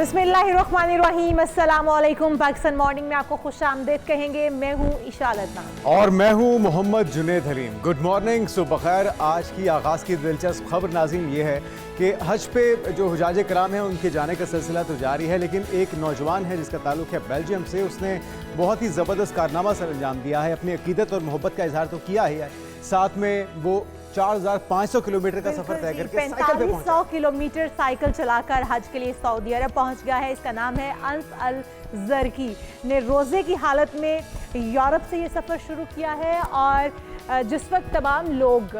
बिस्मिल्लाहिर्रहमानिर्रहीम, अस्सलामुअलैकुम। पाकिस्तान मॉर्निंग में आपको खुशामदीद कहेंगे। मैं हूँ इशा अदनान और मैं हूँ मोहम्मद जुनेद हलीम। गुड मॉर्निंग, सुबह खैर। आज की आगाज़ की दिलचस्प खबर नाज़रीन ये है कि हज पे जो हुजाज कराम हैं उनके जाने का सिलसिला तो जारी है, लेकिन एक नौजवान है जिसका ताल्लुक़ है बेल्जियम से। उसने बहुत ही ज़बरदस्त कारनामा सर अंजाम दिया है, अपनी अकीदत और मोहब्बत का इजहार तो किया ही है, साथ में वो 4500 किलोमीटर का सफ़र तय करके 4500 किलोमीटर साइकिल चलाकर हज के लिए सऊदी अरब पहुंच गया है। इसका नाम है अंस अल जरकी ने रोज़े की हालत में यूरोप से ये सफ़र शुरू किया है। और जिस वक्त तमाम लोग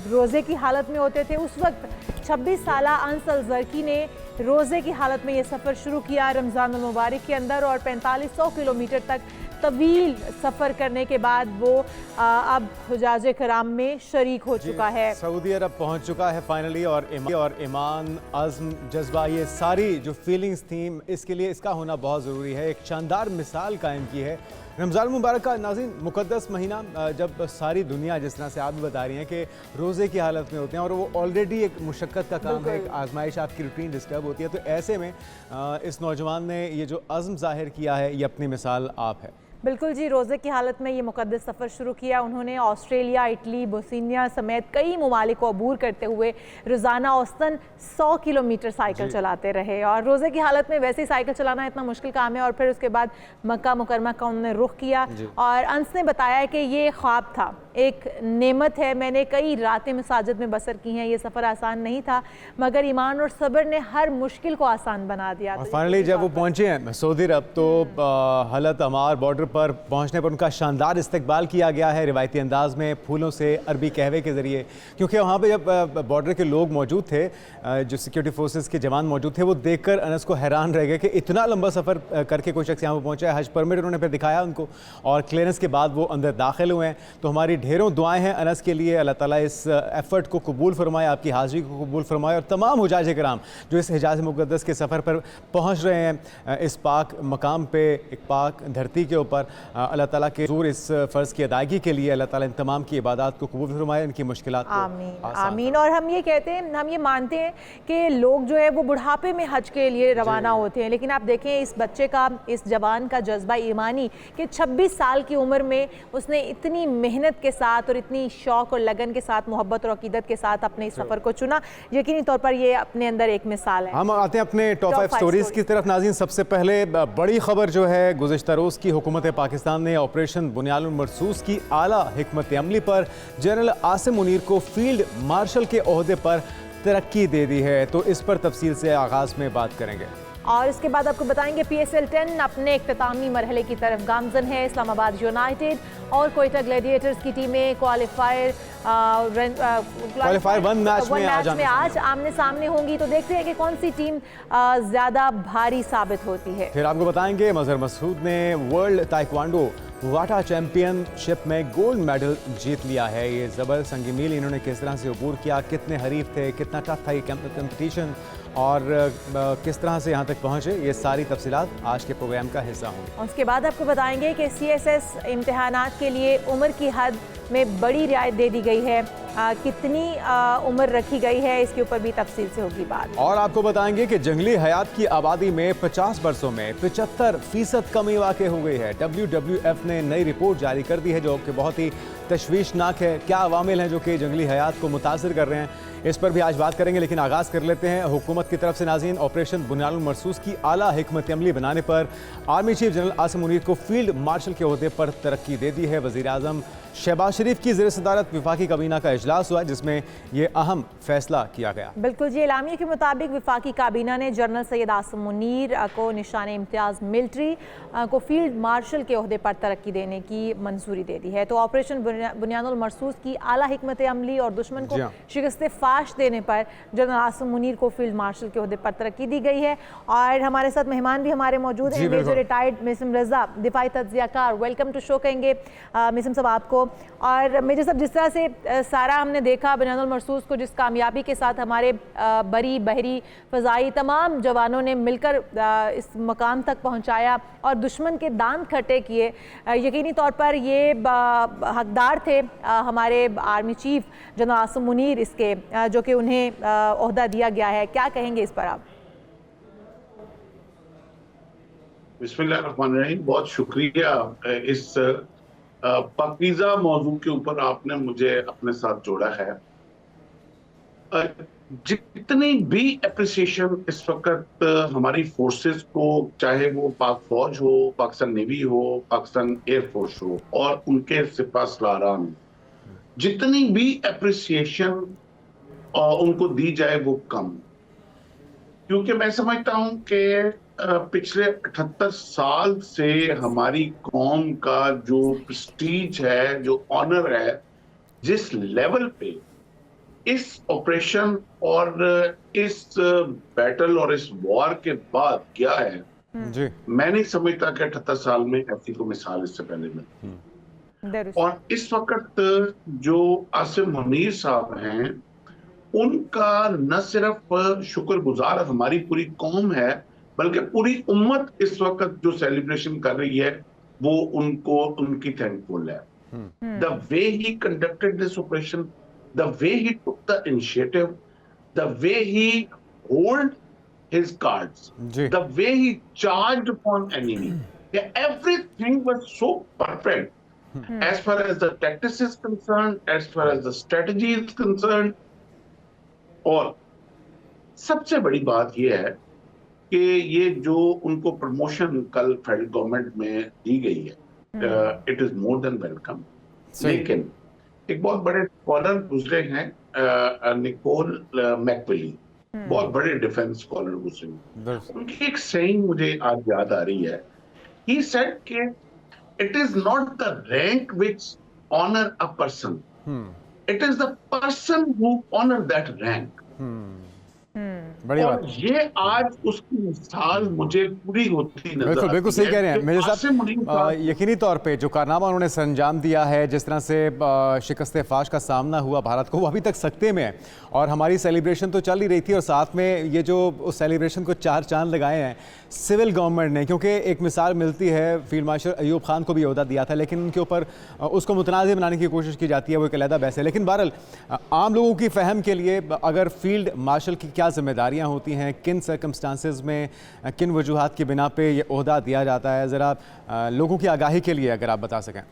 रोज़े की हालत में होते थे, उस वक्त 26 साल अंस अल जरकी ने रोज़े की हालत में ये सफ़र शुरू किया रमज़ान मुबारक के अंदर। और 4500 किलोमीटर तक तवील सफ़र करने के बाद वो अब हुजाज कराम में शरीक हो चुका है, सऊदी अरब पहुंच चुका है फाइनली। और ईमान, अज़्म, जज्बा, ये सारी जो फीलिंग्स थी, इसके लिए इसका होना बहुत ज़रूरी है। एक शानदार मिसाल कायम की है रमज़ान मुबारक का। नाज़रीन, मुक़द्दस महीना, जब सारी दुनिया जिस तरह से आप भी बता रही हैं कि रोज़े की हालत में होते हैं और वो ऑलरेडी एक मुशक्क़त का काम है, एक आजमाइश, आपकी रूटीन डिस्टर्ब होती है, तो ऐसे में इस नौजवान ने ये जो अज़्म ज़ाहिर किया है, ये अपनी मिसाल आप है। बिल्कुल जी। रोज़े की हालत में ये मुक़द्दस सफ़र शुरू किया उन्होंने। ऑस्ट्रेलिया, इटली, बोस्निया समेत कई ममालिक को अबूर करते हुए रोज़ाना औसतन 100 किलोमीटर साइकिल चलाते रहे। और रोज़े की हालत में वैसे ही साइकिल चलाना इतना मुश्किल काम है। और फिर उसके बाद मक्का मुकरमा का उन्होंने रुख किया। और अंस ने बताया कि ये ख्वाब था, एक नेमत है, मैंने कई रातें मसाजिद में बसर की हैं, ये सफ़र आसान नहीं था, मगर ईमान और सब्र ने हर मुश्किल को आसान बना दिया। और फाइनली जब वो पहुँचे हैं सऊदी अरब, तो हलत अमार बॉर्डर पर पहुंचने पर उनका शानदार इस्तकबाल किया गया है रिवायती अंदाज में, फूलों से, अरबी कहवे के ज़रिए। क्योंकि वहाँ पे जब बॉर्डर के लोग मौजूद थे, जो सिक्योरिटी फोर्सेस के जवान मौजूद थे, वो देखकर अनस को हैरान रह गए कि इतना लंबा सफ़र करके कोई शख्स यहाँ पर पहुँचा है। हज परमिट उन्होंने फिर दिखाया उनको, और क्लियरेंस के बाद वो अंदर दाखिल हुए हैं। तो हमारी ढेरों दुआएँ हैं अनस के लिए। अल्लाह ताला इस एफ़र्ट को कबूल फरमाए, आपकी हाज़िरी को कबूल फरमाए। और तमाम हुजाज कराम जो इस हिजाज़ मुक़द्दस के सफ़र पर पहुँच रहे हैं, इस पाक मकाम पे, एक पाक धरती के ऊपर, अल्लाह ताला के ज़रूर इस फ़र्ज़ की अदायगी के लिए अल्लाह ताला इन तमाम की इबादत को कबूल फरमाए, इनकी मुश्किलात को आमीन आमीन। और हम ये कहते हैं, हम ये मानते हैं कि लोग जो है वो बुढ़ापे में हज के लिए रवाना होते हैं, लेकिन आप देखें इस बच्चे का, इस जवान का जज्बा ईमानी कि 26 साल की उम्र में उसने इतनी मेहनत के साथ और इतनी शौक़ और लगन के साथ, मोहब्बत और अकीदत के साथ अपने इस सफ़र को चुना। यकीनी तौर पर ये अपने अंदर एक मिसाल है। हम आते हैं अपने टॉप 5 स्टोरीज़ की तरफ नाज़रीन। सबसे पहले बड़ी खबर जो है, गुज़िश्ता रोज़ की हुकूमत पाकिस्तान ने ऑपरेशन बुनियानुल मरसूस की आला हिकमत अमली पर जनरल आसिम मुनीर को फील्ड मार्शल के ओहदे पर तरक्की दे दी है। तो इस पर तफसील से आगाज़ में बात करेंगे। और इसके बाद आपको बताएंगे PSL 10 अपने इख्तितामी मरहले की तरफ गामजन है। इस्लामाबाद यूनाइटेड और कोयटा ग्लैडिएटर्स की टीमें क्वालिफायर 1 मैच में आज आमने सामने होंगी। तो देखते हैं कि कौन सी टीम ज़्यादा भारी साबित होती है। फिर आपको बताएंगे मजहर मसूद ने वर्ल्ड ताइक्वांडो वाटा चैंपियनशिप में गोल्ड मेडल जीत लिया है। ये ज़बरदस्त संगी मील इन्होंने किस तरह से अबूर किया, कितने हरीफ थे, कितना टफ था ये कंपटीशन, और किस तरह से यहाँ तक पहुँचे, ये सारी तफसीलात आज के प्रोग्राम का हिस्सा होंगी। उसके बाद आपको बताएंगे कि CSS इम्तिहानात के लिए उम्र की हद में बड़ी रियायत दे दी गई है। कितनी उम्र रखी गई है, इसके ऊपर भी तफसील से होगी बात। और आपको बताएंगे कि जंगली हयात की आबादी में 50 बरसों में 75% कमी वाक़ई हो गई है। WWF ने नई रिपोर्ट जारी कर दी है जो कि बहुत ही तशवीशनाक है। क्या अवामिल हैं जो कि जंगली हयात को मुतासर कर रहे हैं, इस पर भी आज बात करेंगे। लेकिन आगाज़ कर लेते हैं हुकूमत की तरफ से नाज़रीन। ऑपरेशन बुनियानुल मरसूस की आला हिकमत अमली बनाने पर army chief general Asim Munir को फील्ड मार्शल के ओहदे पर तरक्की दे दी है। वज़ीर आज़म शहबाज शरीफ की ज़ेर सदारत विफाकी काबीना का इजलास हुआ जिसमें यह अहम फैसला किया गया। बिल्कुल जी। एलामिया के मुताबिक विफाकी काबीना ने जनरल सैयद आसिम मुनीर को निशान इम्तियाज़ मिलिट्री को फील्ड मार्शल के ओहदे पर तरक्की देने की मंजूरी दे दी है। तो ऑपरेशन बुनियानुल मरसूस की आला हिकमत अमली और दुश्मन को शिकस्त फाश देने पर जनरल आसिम मुनीर को फील्ड मार्शल के ओहदे पर तरक्की दी गई है। और हमारे साथ मेहमान भी हमारे मौजूद हैं। मेजर रिटायर्ड मिसम रजा, दिफाई तज्जियाकार, वेलकम टू शो कहेंगे मिसम साहब आपको। और मेजर साहब, जिस तरह से सारा हमने देखा बुनियानुल मरसूस को, जिस कामयाबी के साथ हमारे बरी, बहरी, फ़ज़ाई तमाम जवानों ने मिलकर इस मकाम तक पहुँचाया और दुश्मन के दांत खट्टे किए, यकीनी तौर पर ये हकदार थे हमारे army chief general Asim Munir इसके, जो कि उन्हें ओहदा दिया गया है। क्या कहेंगे इस पर आप? बिस्मिल्लाहिर्रहमानिर्रहीम। बहुत शुक्रिया इस पाकीज़ा मौजू के ऊपर आपने मुझे अपने साथ जोड़ा है। अ, जितनी भी अप्रिसिएशन इस वक्त हमारी फोर्सेस को, चाहे वो पाक फौज हो, पाकिस्तान नेवी हो, पाकिस्तान एयरफोर्स हो और उनके सिपा सलारान, जितनी भी अप्रिसिएशन उनको दी जाए वो कम, क्योंकि मैं समझता हूं कि पिछले 78 साल से हमारी कौम का जो प्रेस्टीज है, जो ऑनर है, जिस लेवल पे इस ऑपरेशन और इस बैटल और इस वॉर के बाद गया है, जी। मैं नहीं समझता कि 78 साल में ऐसी कोई मिसाल इससे पहले मिली। और इस वक्त जो आसिम मुनीर साहब हैं, उनका न सिर्फ शुक्रगुजार हमारी पूरी कौम है, बल्कि पूरी उम्मत इस वक्त जो सेलिब्रेशन कर रही है वो उनको, उनकी थैंकफुल है। The way he conducted this operation, the way he took the initiative, the way he hold his cards, the way he charged upon enemy, everything was so perfect as far as the tactics is concerned, as far as the strategy is concerned। और सबसे बड़ी बात यह है कि ये जो उनको प्रमोशन कल फेडरल गवर्नमेंट में दी गई है, it is more than welcome. लेकिन एक बहुत बड़े स्कॉलर गुजरे हैं, निकोल मैकविली, बहुत बड़े डिफेंस स्कॉलर गुजरे, उनकी एक सेइंग मुझे आज याद आ रही है। ही सेड कि it is not the rank which honour a person, it is the person who honour that rank. बड़ी और बात। ये आज उसकी मिसाल मुझे पूरी होती नजर बिल्कुल बिल्कुल सही कह रहे हैं मेरे साहब। यकीनी तौर पे जो कारनामा उन्होंने संजाम दिया है, जिस तरह से शिकस्त फाश का सामना हुआ भारत को, वो अभी तक सख्ते में है। और हमारी सेलिब्रेशन तो चल ही रही थी, और साथ में ये जो उस सेलिब्रेशन को 4 चांद लगाए हैं सिविल गवर्नमेंट ने, क्योंकि एक मिसाल मिलती है, फील्ड मार्शल अयूब खान को भी ओहदा दिया था, लेकिन उनके ऊपर उसको मुतनाज़ बनाने की कोशिश की जाती है, वो एक अलहदा बहस है। लेकिन बहरहाल आम लोगों की फ़हम के लिए, अगर फील्ड मार्शल की क्या जिम्मेदारियाँ होती हैं, किन सर्कमस्टांसेस में, किन वजूहात की बिना पे ये ओहदा दिया जाता है, ज़रा लोगों की आगाही के लिए अगर आप बता सकें।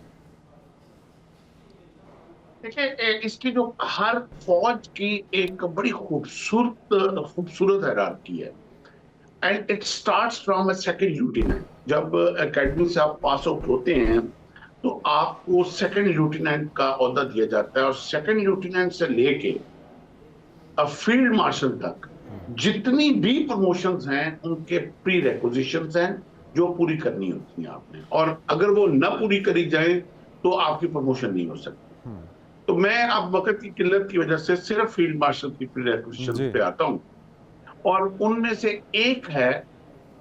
देखिए, इसकी जो हर फौज की एक बड़ी खूबसूरत हायरार्की है, and it starts from a second lieutenant. जब एकेडमी से आप पास आउट होते हैं तो आपको सेकंड लेफ्टिनेंट का ओहदा दिया जाता है, और सेकंड लेफ्टिनेंट से लेके फील्ड मार्शल तक जितनी भी प्रमोशंस हैं उनके प्री रिक्विजिशंस हैं जो पूरी करनी होती हैं आपने, और अगर वो न पूरी करी जाए तो आपकी प्रमोशन नहीं हो सकती। तो मैं अब वक्त की किल्लत की वजह से सिर्फ फील्ड मार्शल की प्री रिक्विजिशन पे आता हूं, और उनमें से एक है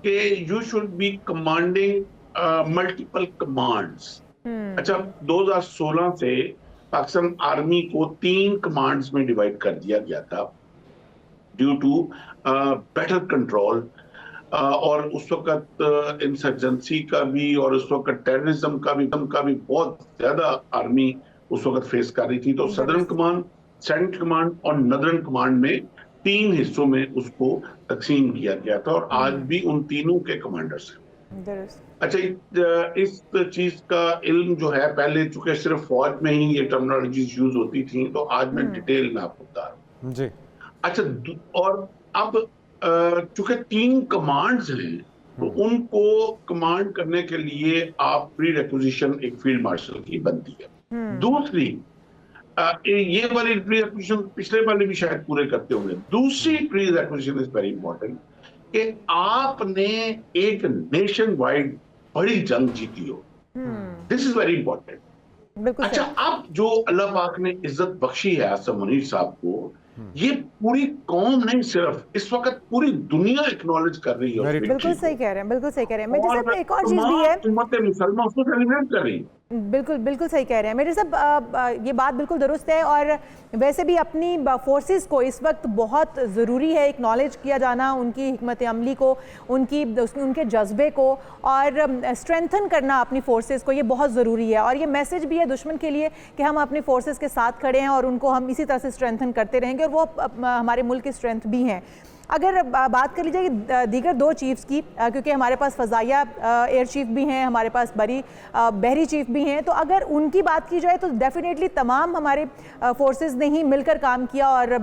कि you should be commanding multiple commands. अच्छा, 2016 से पाकिस्तान आर्मी को 3 कमांड्स में डिवाइड कर दिया गया था ड्यू टू बेटर कंट्रोल, और उस वक्त इंसर्जेंसी का भी और उस वक्त टेररिज्म का भी बहुत ज्यादा आर्मी उस वक्त फेस कर रही थी। तो सदर्न कमांड, सेंट्रल कमांड और नदर्न कमांड में 3 हिस्सों में उसको तकसीम किया गया था, और आज भी उन तीनों के कमांडर्स हैं। अच्छा, इस चीज का इल्म जो है, पहले चूंकि सिर्फ फौज में ही ये टर्मिनोलॉजीज यूज होती थी, तो आज मैं डिटेल में आपको बता रहा हूं। अच्छा, और अब चूंकि 3 कमांड्स हैं, तो उनको कमांड करने के लिए आप प्री रिक्विजिशन एक फील्ड मार्शल की बनती है। दूसरी, ये वाली प्री रिक्विजिशन पिछले वाले भी शायद पूरे करते होंगे। दूसरी pre requisition is very important कि आपने एक नेशन वाइड बड़ी जंग जीती हो। This is very important. अच्छा, अब जो अल्लाह पाक ने इज्जत बख्शी है आसिम मुनीर साहब को, ये पूरी कौम नहीं, सिर्फ इस वक्त पूरी दुनिया एक्नॉलेज कर रही है। बिल्कुल सही कह रहे हैं, बिल्कुल सही कह रहे हैं। मेरे साहब एक और चीज भी है, उम्मत मुसलमान उसको सेलिब्रेट कर रही है। बिल्कुल बिल्कुल सही कह रहे हैं मेरे साहब, ये बात बिल्कुल दुरुस्त है। और वैसे भी अपनी फोर्सेस को इस वक्त बहुत ज़रूरी है एक्नॉलेज किया जाना, उनकी हिकमत अमली को, उनके जज्बे को, और स्ट्रेंथन करना अपनी फोर्सेस को, ये बहुत ज़रूरी है। और ये मैसेज भी है दुश्मन के लिए कि हम अपनी फोर्सेस के साथ खड़े हैं और उनको हम इसी तरह से स्ट्रेंथन करते रहेंगे, और वो हमारे मुल्क की स्ट्रेंथ भी हैं। अगर बात कर लीजिए दीगर दो चीफ्स की, क्योंकि हमारे पास फ़ज़ाइया एयर चीफ भी हैं, हमारे पास बहरी चीफ भी हैं, तो अगर उनकी बात की जाए तो डेफिनेटली तमाम हमारे फोर्सेस ने ही मिलकर काम किया और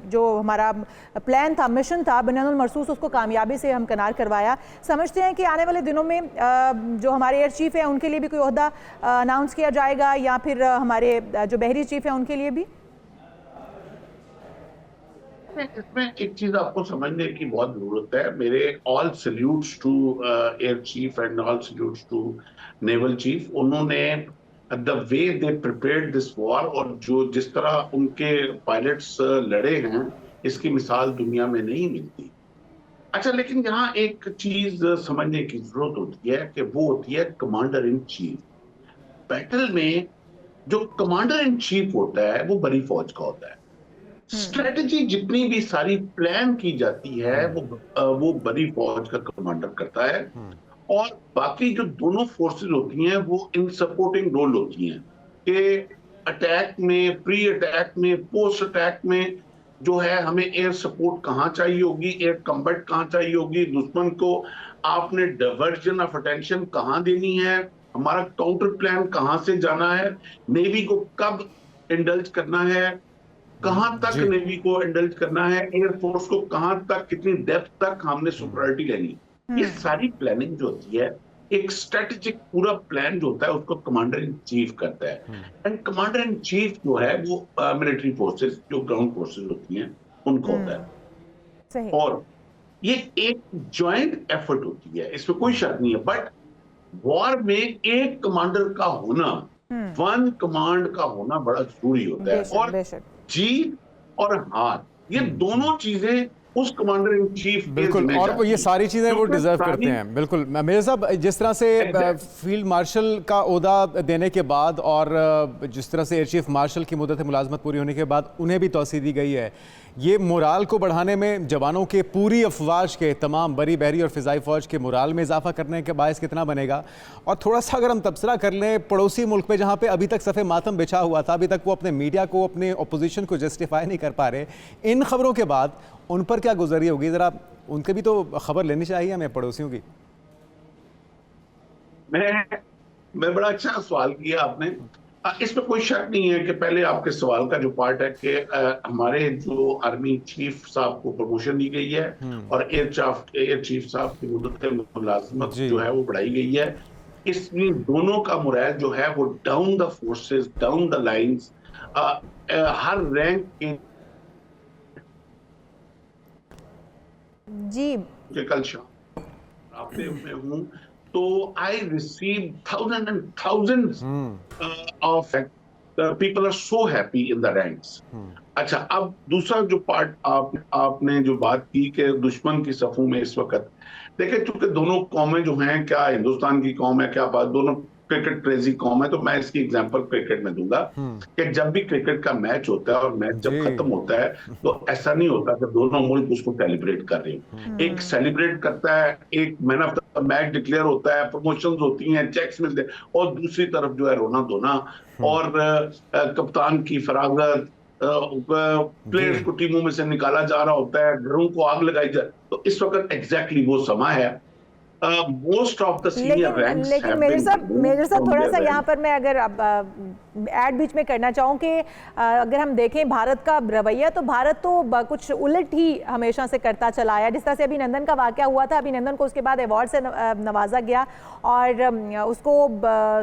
जो हमारा प्लान था, मिशन था बुनियानुल मरसूस, उसको कामयाबी से हम कनार करवाया। समझते हैं कि आने वाले दिनों में जो हमारे एयर चीफ हैं उनके लिए भी कोई ओहदा अनाउंस किया जाएगा या फिर हमारे जो बहरी चीफ हैं उनके लिए भी? इसमें एक चीज आपको समझने की बहुत जरूरत है। मेरे all salutes to air chief and all salutes to naval chief. उन्होंने the way they prepared this war और जो जिस तरह उनके पायलट्स लड़े हैं, इसकी मिसाल दुनिया में नहीं मिलती। अच्छा, लेकिन यहाँ एक चीज समझने की जरूरत होती है कि वो होती है कमांडर इन चीफ। बैटल में जो कमांडर इन चीफ होता है वो बड़ी फौज का होता है। स्ट्रेटजी जितनी भी सारी प्लान की जाती है वो बड़ी फौज का कमांडर करता है, और बाकी जो दोनों फोर्सेस होती हैं वो इन सपोर्टिंग रोल होती हैं कि अटैक में, प्री अटैक में, पोस्ट अटैक में जो है हमें एयर सपोर्ट कहाँ चाहिए होगी, एयर कम्बैट कहाँ चाहिए होगी, दुश्मन को आपने डाइवर्जन ऑफ अटेंशन कहाँ देनी है, हमारा काउंटर प्लान कहाँ से जाना है, नेवी को कब इंडल्ज करना है, कहां तक नेवी को इंडल्ज करना है, एयरफोर्स को कहां तक, कितनी डेप्थ तक हमने सुपरियॉरिटी लेनी। ये सारी प्लानिंग जो होती है, एक स्ट्रेटेजिक पूरा प्लान जो होता है उसको कमांडर इन चीफ करता है। एंड कमांडर इन चीफ जो है वो मिलिट्री फोर्सेस, जो ग्राउंड फोर्सेस होती हैं, उनको होता है। सही। और ये एक जॉइंट एफर्ट होती है, इसमें कोई शक नहीं है। बट वॉर में एक कमांडर का होना, वन कमांड का होना बड़ा जरूरी होता है। और जीत और हार, ये दोनों चीजें उस कमांडर इन चीफ बिल्कुल, और ये सारी चीजें वो डिजर्व करते हैं। बिल्कुल मेजर साहब, जिस तरह से फील्ड मार्शल का ओहदा देने के बाद और जिस तरह से एयर चीफ मार्शल की मुद्दत मुलाजमत पूरी होने के बाद उन्हें भी तौसीह दी गई है, ये मोराल को बढ़ाने में, जवानों के पूरी अफवाज के, तमाम बरी बहरी और फ़िज़ाई फ़ौज के मोराल में इजाफा करने के बायस कितना बनेगा? और थोड़ा सा अगर हम तबसरा कर लें पड़ोसी मुल्क में, जहाँ पे अभी तक सफ़े मातम बिछा हुआ था, अभी तक वो अपने मीडिया को, अपने अपोजिशन को जस्टिफाई नहीं कर पा रहे, इन खबरों के बाद उन पर क्या गुजरी होगी? ज़रा उनके भी तो खबर लेनी चाहिए हमें, पड़ोसियों की। मैं बड़ा अच्छा सवाल किया आपने। इसमें कोई शक नहीं है कि पहले आपके सवाल का जो पार्ट है कि हमारे जो आर्मी चीफ साहब को प्रमोशन दी गई है और एयर चीफ साहब की मुद्दत मुलाजमत जो है वो बढ़ाई गई है। इसमें दोनों का मुराद जो है वो down the forces, down the lines, हर रैंक के जी कल शाम राब्ते में हूँ, तो I receive thousand and thousands of people are so happy in the ranks. अच्छा, अब दूसरा जो पार्ट आपने जो बात की कि दुश्मन की सफों में इस वक्त देखिए, चूंकि दोनों कौमें जो हैं, क्या हिंदुस्तान की कौम है, क्या बात, दोनों क्रिकेट क्रेजी कौम है, तो मैं इसकी एग्जांपल क्रिकेट में दूंगा कि जब भी क्रिकेट का मैच होता है और मैच जब खत्म होता है तो ऐसा नहीं होता कि दोनों मुल्क उसको सेलिब्रेट कर रहे हैं। एक सेलिब्रेट करता है, एक man of the match declare होता है, प्रमोशंस होती हैं, चेक्स मिलते हैं, और दूसरी तरफ जो है रोना धोना और कप्तान की फरागत, प्लेयर्स को टीमों में से निकाला जा रहा होता है, घरों को आग लगाई जा। तो इस वक्त एग्जैक्टली वो समय है। Most of the senior ranks. लेकिन मेजर साहब थोड़ा सा यहाँ पर मैं अगर ऐड बीच में करना चाहूँ कि अगर हम देखें भारत का रवैया, तो भारत तो कुछ उलट ही हमेशा से करता चला आया। जिस तरह से अभिनंदन का वाकया हुआ था, अभिनंदन को उसके बाद अवार्ड से नवाजा गया और उसको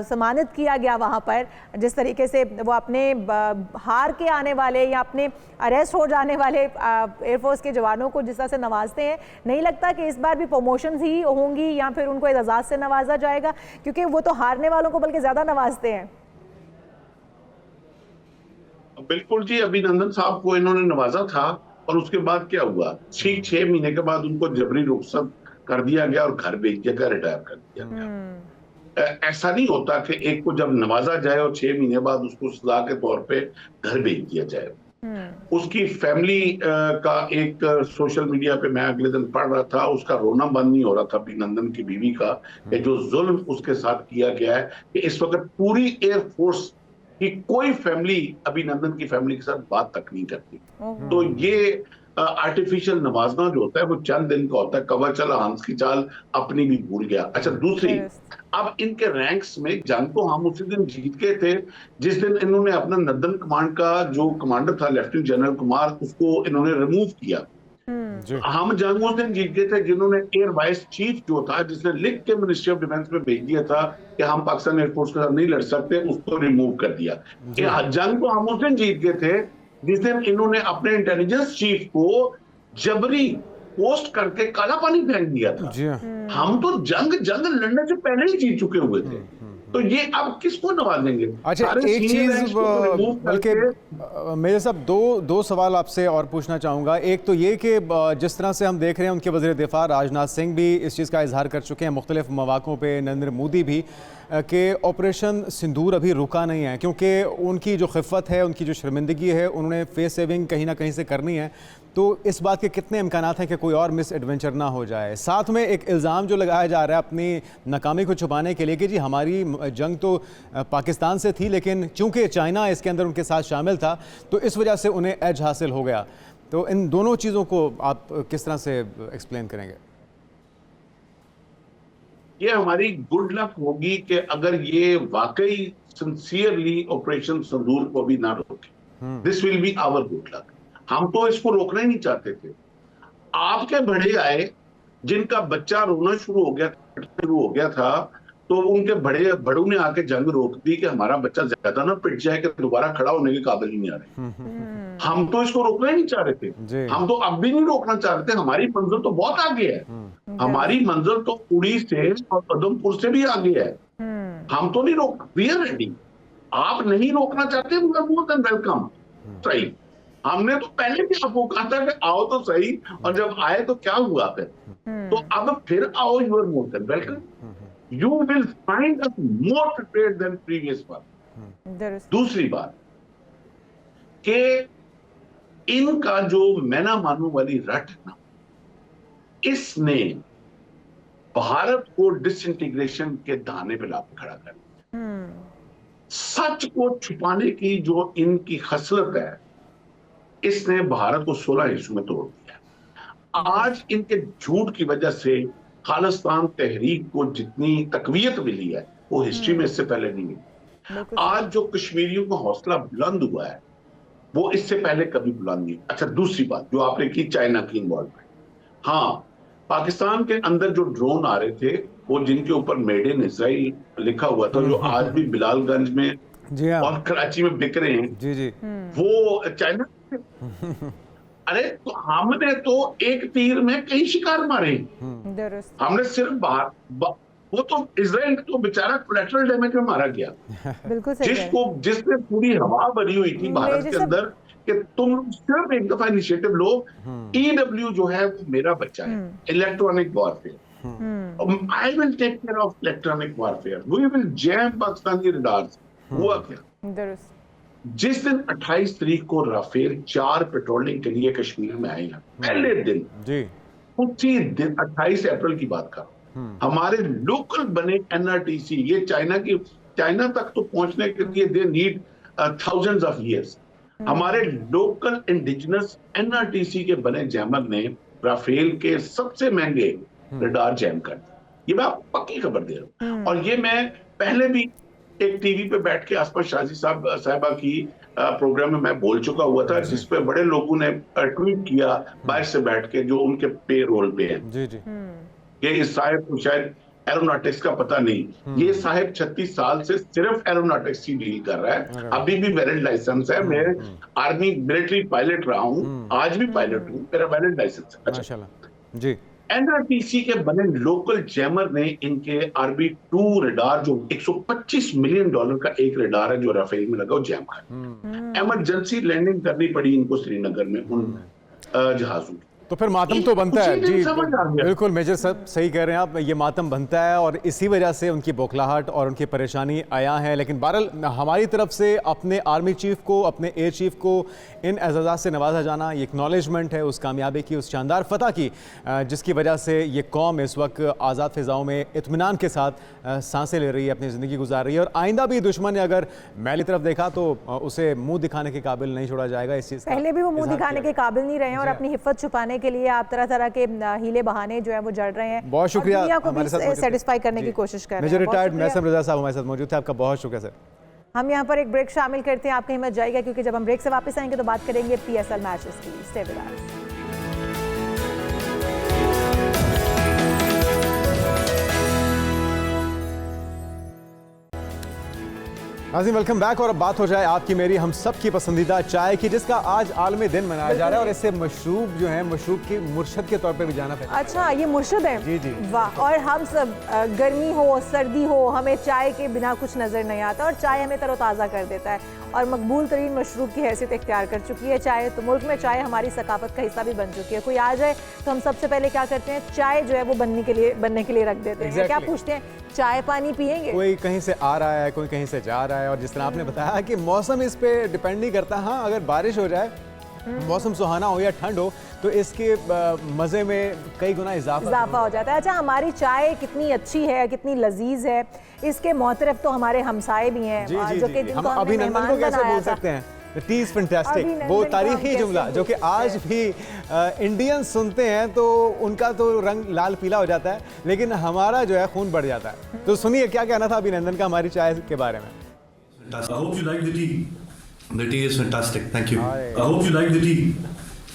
सम्मानित किया गया वहाँ पर, जिस तरीके से वो अपने हार के आने वाले या अपने अरेस्ट हो जाने वाले एयरफोर्स के जवानों को जिस तरह से नवाजते हैं, नहीं लगता कि इस बार भी प्रमोशंस ही होंगी या फिर उनको एजाज़ से नवाजा जाएगा? क्योंकि वो तो हारने वालों को बल्कि ज़्यादा नवाजते हैं। बिल्कुल जी, अभिनंदन साहब को इन्होंने नवाजा था और उसके बाद क्या हुआ, 6 महीने के बाद उनको जबरी रुखसत कर दिया गया और घर भेज दिया, रिटायर कर दिया गया। ऐसा नहीं होता कि एक को जब नवाजा जाए और 6 महीने बाद उसको सजा के तौर पे घर भेज दिया जाए। उसकी फैमिली का एक सोशल मीडिया पे मैं अगले दिन पढ़ रहा था, उसका रोना बंद नहीं हो रहा था अभिनंदन की बीवी का, कि जो जुल्म उसके साथ किया गया है, कि इस वक्त पूरी एयरफोर्स की कोई फैमिली अभिनंदन की फैमिली के साथ बात तक नहीं करती। तो ये आर्टिफिशियल नवाजना जो होता है वो चंद दिन का होता है, कवर चला हंस की चाल अपनी भी भूल गया। अच्छा, दूसरी, अब इनके रैंक्स में जंग तो हम उसी दिन जीत गए थे जिस दिन इन्होंने अपना नदन कमांड का जो कमांडर था लेफ्टिनेंट जनरल कुमार, उसको इन्होंने रिमूव किया। हम जंग उस दिन जीत गए थे जिन्होंने एयर वाइस चीफ जो था, जिसने लिख के मिनिस्ट्री ऑफ डिफेंस में भेज दिया था कि हम पाकिस्तान एयरफोर्स के साथ नहीं लड़ सकते, उसको रिमूव कर दिया। जंग तो हम उस दिन जीत गए थे जिस दिन इन्होंने अपने इंटेलिजेंस चीफ को जबरी पोस्ट करके काला पानी फेंक दिया था। हम तो जंग लड़ने से पहले ही जीत चुके हुए थे, तो ये अब किसको नवाजेंगे? अच्छा, एक चीज बल्कि मेरे साहब दो सवाल आपसे और पूछना चाहूँगा। एक तो ये कि जिस तरह से हम देख रहे हैं उनके वज़ीर दिफा राजनाथ सिंह भी इस चीज़ का इजहार कर चुके हैं मुख्तलिफ मौक़ों पे, नरेंद्र मोदी भी, कि ऑपरेशन सिंदूर अभी रुका नहीं है, क्योंकि उनकी जो खिफ़त है, उनकी जो शर्मिंदगी है, उन्होंने फेस सेविंग कहीं ना कहीं से करनी है। तो इस बात के कितने इम्कानात हैं कि कोई और मिस एडवेंचर ना हो जाए? साथ में एक इल्ज़ाम जो लगाया जा रहा है अपनी नाकामी को छुपाने के लिए कि जी हमारी जंग तो पाकिस्तान से थी, लेकिन चूंकि चाइना इसके अंदर उनके साथ शामिल था तो इस वजह से उन्हें एज हासिल हो गया। तो इन दोनों चीज़ों को आप किस तरह से एक्सप्लेन करेंगे? ये हमारी गुड लक होगी कि अगर ये वाकई सिंसियरली ऑपरेशन सिंदूर को भी ना रोके, this will be our good luck. हम तो इसको रोकना ही नहीं चाहते थे। आपके बड़े आए जिनका बच्चा रोना शुरू हो गया था, तो उनके बड़ों ने आके जंग रोक दी कि हमारा बच्चा ज्यादा ना पिट जाए कि दोबारा खड़ा होने के काबिल ही नहीं आ रहे। हम तो इसको रोकना ही नहीं चाह रहे थे, हम तो अब भी नहीं रोकना चाह रहे थे। हमारी मंजिल तो बहुत आगे है, हमारी मंजिल तो उड़ी से और उधमपुर से भी आगे है। हम तो नहीं रोक, वी आर रेडी। आप नहीं रोकना चाहते, मोर देन वेलकम। सही, हमने तो पहले भी आपको कहा था कि आओ तो सही, और जब आए तो क्या हुआ फिर? तो अब फिर आओ, you are more than welcome. You will find us more prepared than previous one. दूसरी बात कि इनका जो मैना मानू वाली रट है ना, इसने भारत को डिसइंटीग्रेशन के दाने पे लाके खड़ा कर दिया। सच को छुपाने की जो इनकी खसलत है, इसने भारत को 16 हिस्सों में तोड़ दिया। आज इनके झूठ की वजह से खालिस्तान तहरीक को जितनी तकवीयत मिली है वो हिस्ट्री में इससे पहले नहीं मिली। आज जो कश्मीरियों का हौसला बुलंद हुआ है वो इससे पहले कभी बुलंद नहीं। अच्छा, दूसरी बात जो आपने की, चाइना की इन्वॉल्वमेंट। हाँ, पाकिस्तान के अंदर जो ड्रोन आ रहे थे वो जिनके ऊपर मेड इन इजराइल लिखा हुआ था, जो आज भी बिलालगंज में और कराची में बिक रहे हैं, वो चाइना। अरे तो हमने तो एक तीर में कई शिकार मारे। हमने सिर्फ बाहर, वो तो इजराइल तो बेचारा कोलैटरल डैमेज में मारा गया। जिसने पूरी हवा भरी हुई थी भारत के अंदर कि तुम सिर्फ एक दफा इनिशिएटिव लो। EW जो है वो मेरा बच्चा है, electronic warfare. I will take care of electronic warfare, we will jam Pakistani radars. हुआ क्या? जिस दिन 28 तारीख को राफेल 4 पेट्रोलिंग के लिए कश्मीर में आए हैं, पहले दिन उसी दिन 28 अप्रैल की बात कर, हमारे लोकल बने NRTC, ये चाइना तक तो पहुंचने के लिए they need thousands of years. हमारे लोकल इंडिजिनस NRTC के बने जैमर ने राफेल के सबसे महंगे रडार जैम कर दिए। ये मैं आपको पक्की खबर दे रहा हूं, और ये मैं पहले भी एक टीवी पे बैठ के आसपास शाजी साहबा की प्रोग्राम में मैं बोल चुका हुआ था, जिस पे बड़े लोगों ने ट्वीट किया बाहर से बैठ के, जो उनके पे रोल पे हैं। ये इस साहब को शायद एरोनॉटिक्स का पता नहीं, ये साहब 36 साल से सिर्फ एरोनॉटिक्स की डील कर रहा है। अभी भी वैलिड लाइसेंस है, मैं आर्मी मिलिट्री पायलट रहा हूँ, आज भी पायलट हूँ, मेरा वैलिड लाइसेंस है। अच्छा जी, NRTC के बने लोकल जैमर ने इनके RB2 रडार, जो $125 मिलियन का एक रडार है जो राफेल में लगा, जैम कर। इमरजेंसी लैंडिंग करनी पड़ी इनको श्रीनगर में उन जहाजों की। तो फिर मातम तो बनता है। उसी दिन जी समझ आ गया। बिल्कुल मेजर साहब सही कह रहे हैं आप, ये मातम बनता है और इसी वजह से उनकी बौखलाहट और उनकी परेशानी आया है। लेकिन बहरहाल हमारी तरफ से अपने आर्मी चीफ को, अपने एयर चीफ को इन एजाज़ात से नवाजा जाना, ये एक्नॉलेजमेंट है उस कामयाबी की, उस शानदार फतह की, जिसकी वजह से ये कौम इस वक्त आज़ाद फ़िज़ाओं में इत्मीनान के साथ सांसें ले रही है, अपनी ज़िंदगी गुजार रही है। और आइंदा भी दुश्मन ने अगर मैली तरफ देखा तो उसे मुँह दिखाने के काबिल नहीं छोड़ा जाएगा। इस चीज़ पहले भी वो मुंह दिखाने के काबिल नहीं रहे हैं और अपनी हिफ़्फ़त छुपाने के लिए आप तरह तरह के हीले बहाने जो है वो जड़ रहे हैं। बहुत शुक्रिया, दुनिया को हमारे साथ भी मौजूद थे। सेटिस्फाई करने की कोशिश कर रहे हैं। मेजर बहुत रिटायर्ड शुक्रिया। मैसम रजा साहब हमारे साथ मौजूद थे, आपका बहुत शुक्रिया सर। हम यहाँ पर एक ब्रेक शामिल करते हैं, आपकी हिम्मत जाएगा क्योंकि जब हम ब्रेक से वापस आएंगे तो बात करेंगे PSL मैचेस की। Stay with us. नाज़रीन वेलकम बैक। और अब बात हो जाए आपकी मेरी हम सब की पसंदीदा चाय की, जिसका आज आलमी दिन मनाया जा रहा है और इससे मशरूब जो है, मशरूब की मुर्शद के तौर पे भी जाना पड़ता है। अच्छा, ये मुर्शद है? जी जी वाह। और हम सब गर्मी हो सर्दी हो, हमें चाय के बिना कुछ नज़र नहीं आता और चाय हमें तरोताज़ा कर देता है और मकबूल तरीन मशरूब की हैसियत इख्तियार कर चुकी है चाय। तो मुल्क में चाय हमारी सकाफत का हिस्सा भी बन चुकी है। कोई आ जाए तो हम सबसे पहले क्या करते हैं, चाय जो है वो बनने के लिए रख देते हैं। क्या पूछते हैं, चाय पानी पियेंगे? कोई कहीं से आ रहा है, कोई कहीं से जा रहा है। और जिस तरह आपने बताया कि मौसम इस पे डिपेंड नहीं करता। हाँ, अगर बारिश हो जाए, मौसम सुहाना हो या ठंड हो, तो इसके मज़े में कई गुना इजाफा हो जाता है। अच्छा, हमारी चाय कितनी अच्छी है, कितनी लजीज है, इसके मोतरफ तो हमारे हमसाए भी हैं जो कि हम अभिनंदन को कैसे भूल सकते हैं। टी इज फैंटास्टिक, वो तारीखी जुमला जो कि आज भी इंडियन सुनते हैं तो उनका तो रंग लाल पीला हो जाता है, लेकिन हमारा जो है खून बढ़ जाता है। तो सुनिए क्या कहना था अभिनंदन का हमारी चाय के बारे में। I hope you like the tea. The tea is fantastic. Thank you. I hope you like the tea.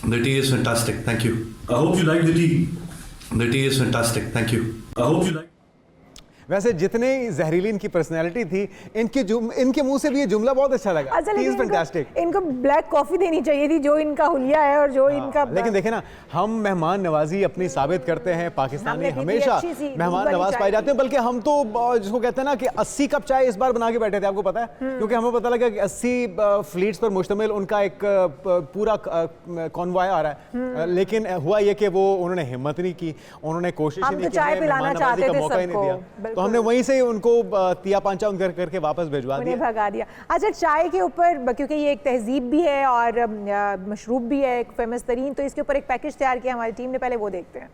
The tea is fantastic. Thank you. I hope you like the tea. The tea is fantastic. Thank you. I hope you like. वैसे जितने जहरीली इनकी personality थी, इनके मुंह से भी ये जुमला बहुत अच्छा लगा। अच्छा, लेकिन इनको ब्लैक कॉफी देनी चाहिए थी, जो इनका हुलिया है और जो इनका। लेकिन देखे ना, हम मेहमान नवाजी अपनी साबित करते हैं। पाकिस्तानी हमेशा मेहमान नवाज पाए जाते हैं, बल्कि हम तो जिसको कहते हैं ना कि 80 कप चाय इस बार बना के बैठे थे, आपको पता है? क्योंकि हमें पता लगा कि 80 फ्लीट्स पर मुश्तमिल उनका एक पूरा कॉन्वॉय आ रहा है। लेकिन हुआ ये कि वो उन्होंने हिम्मत नहीं की, उन्होंने कोशिश नहीं की, मेहमान नवाजी का मौका ही नहीं दिया। तो हमने वहीं से उनको तिया पांचा करके वापस भिजवा दिया, भगा दिया। अच्छा, चाय के ऊपर क्योंकि ये एक तहजीब भी है और मशरूब भी है एक फेमस तरीन, तो इसके ऊपर एक पैकेज तैयार किया हमारी टीम ने, पहले वो देखते हैं।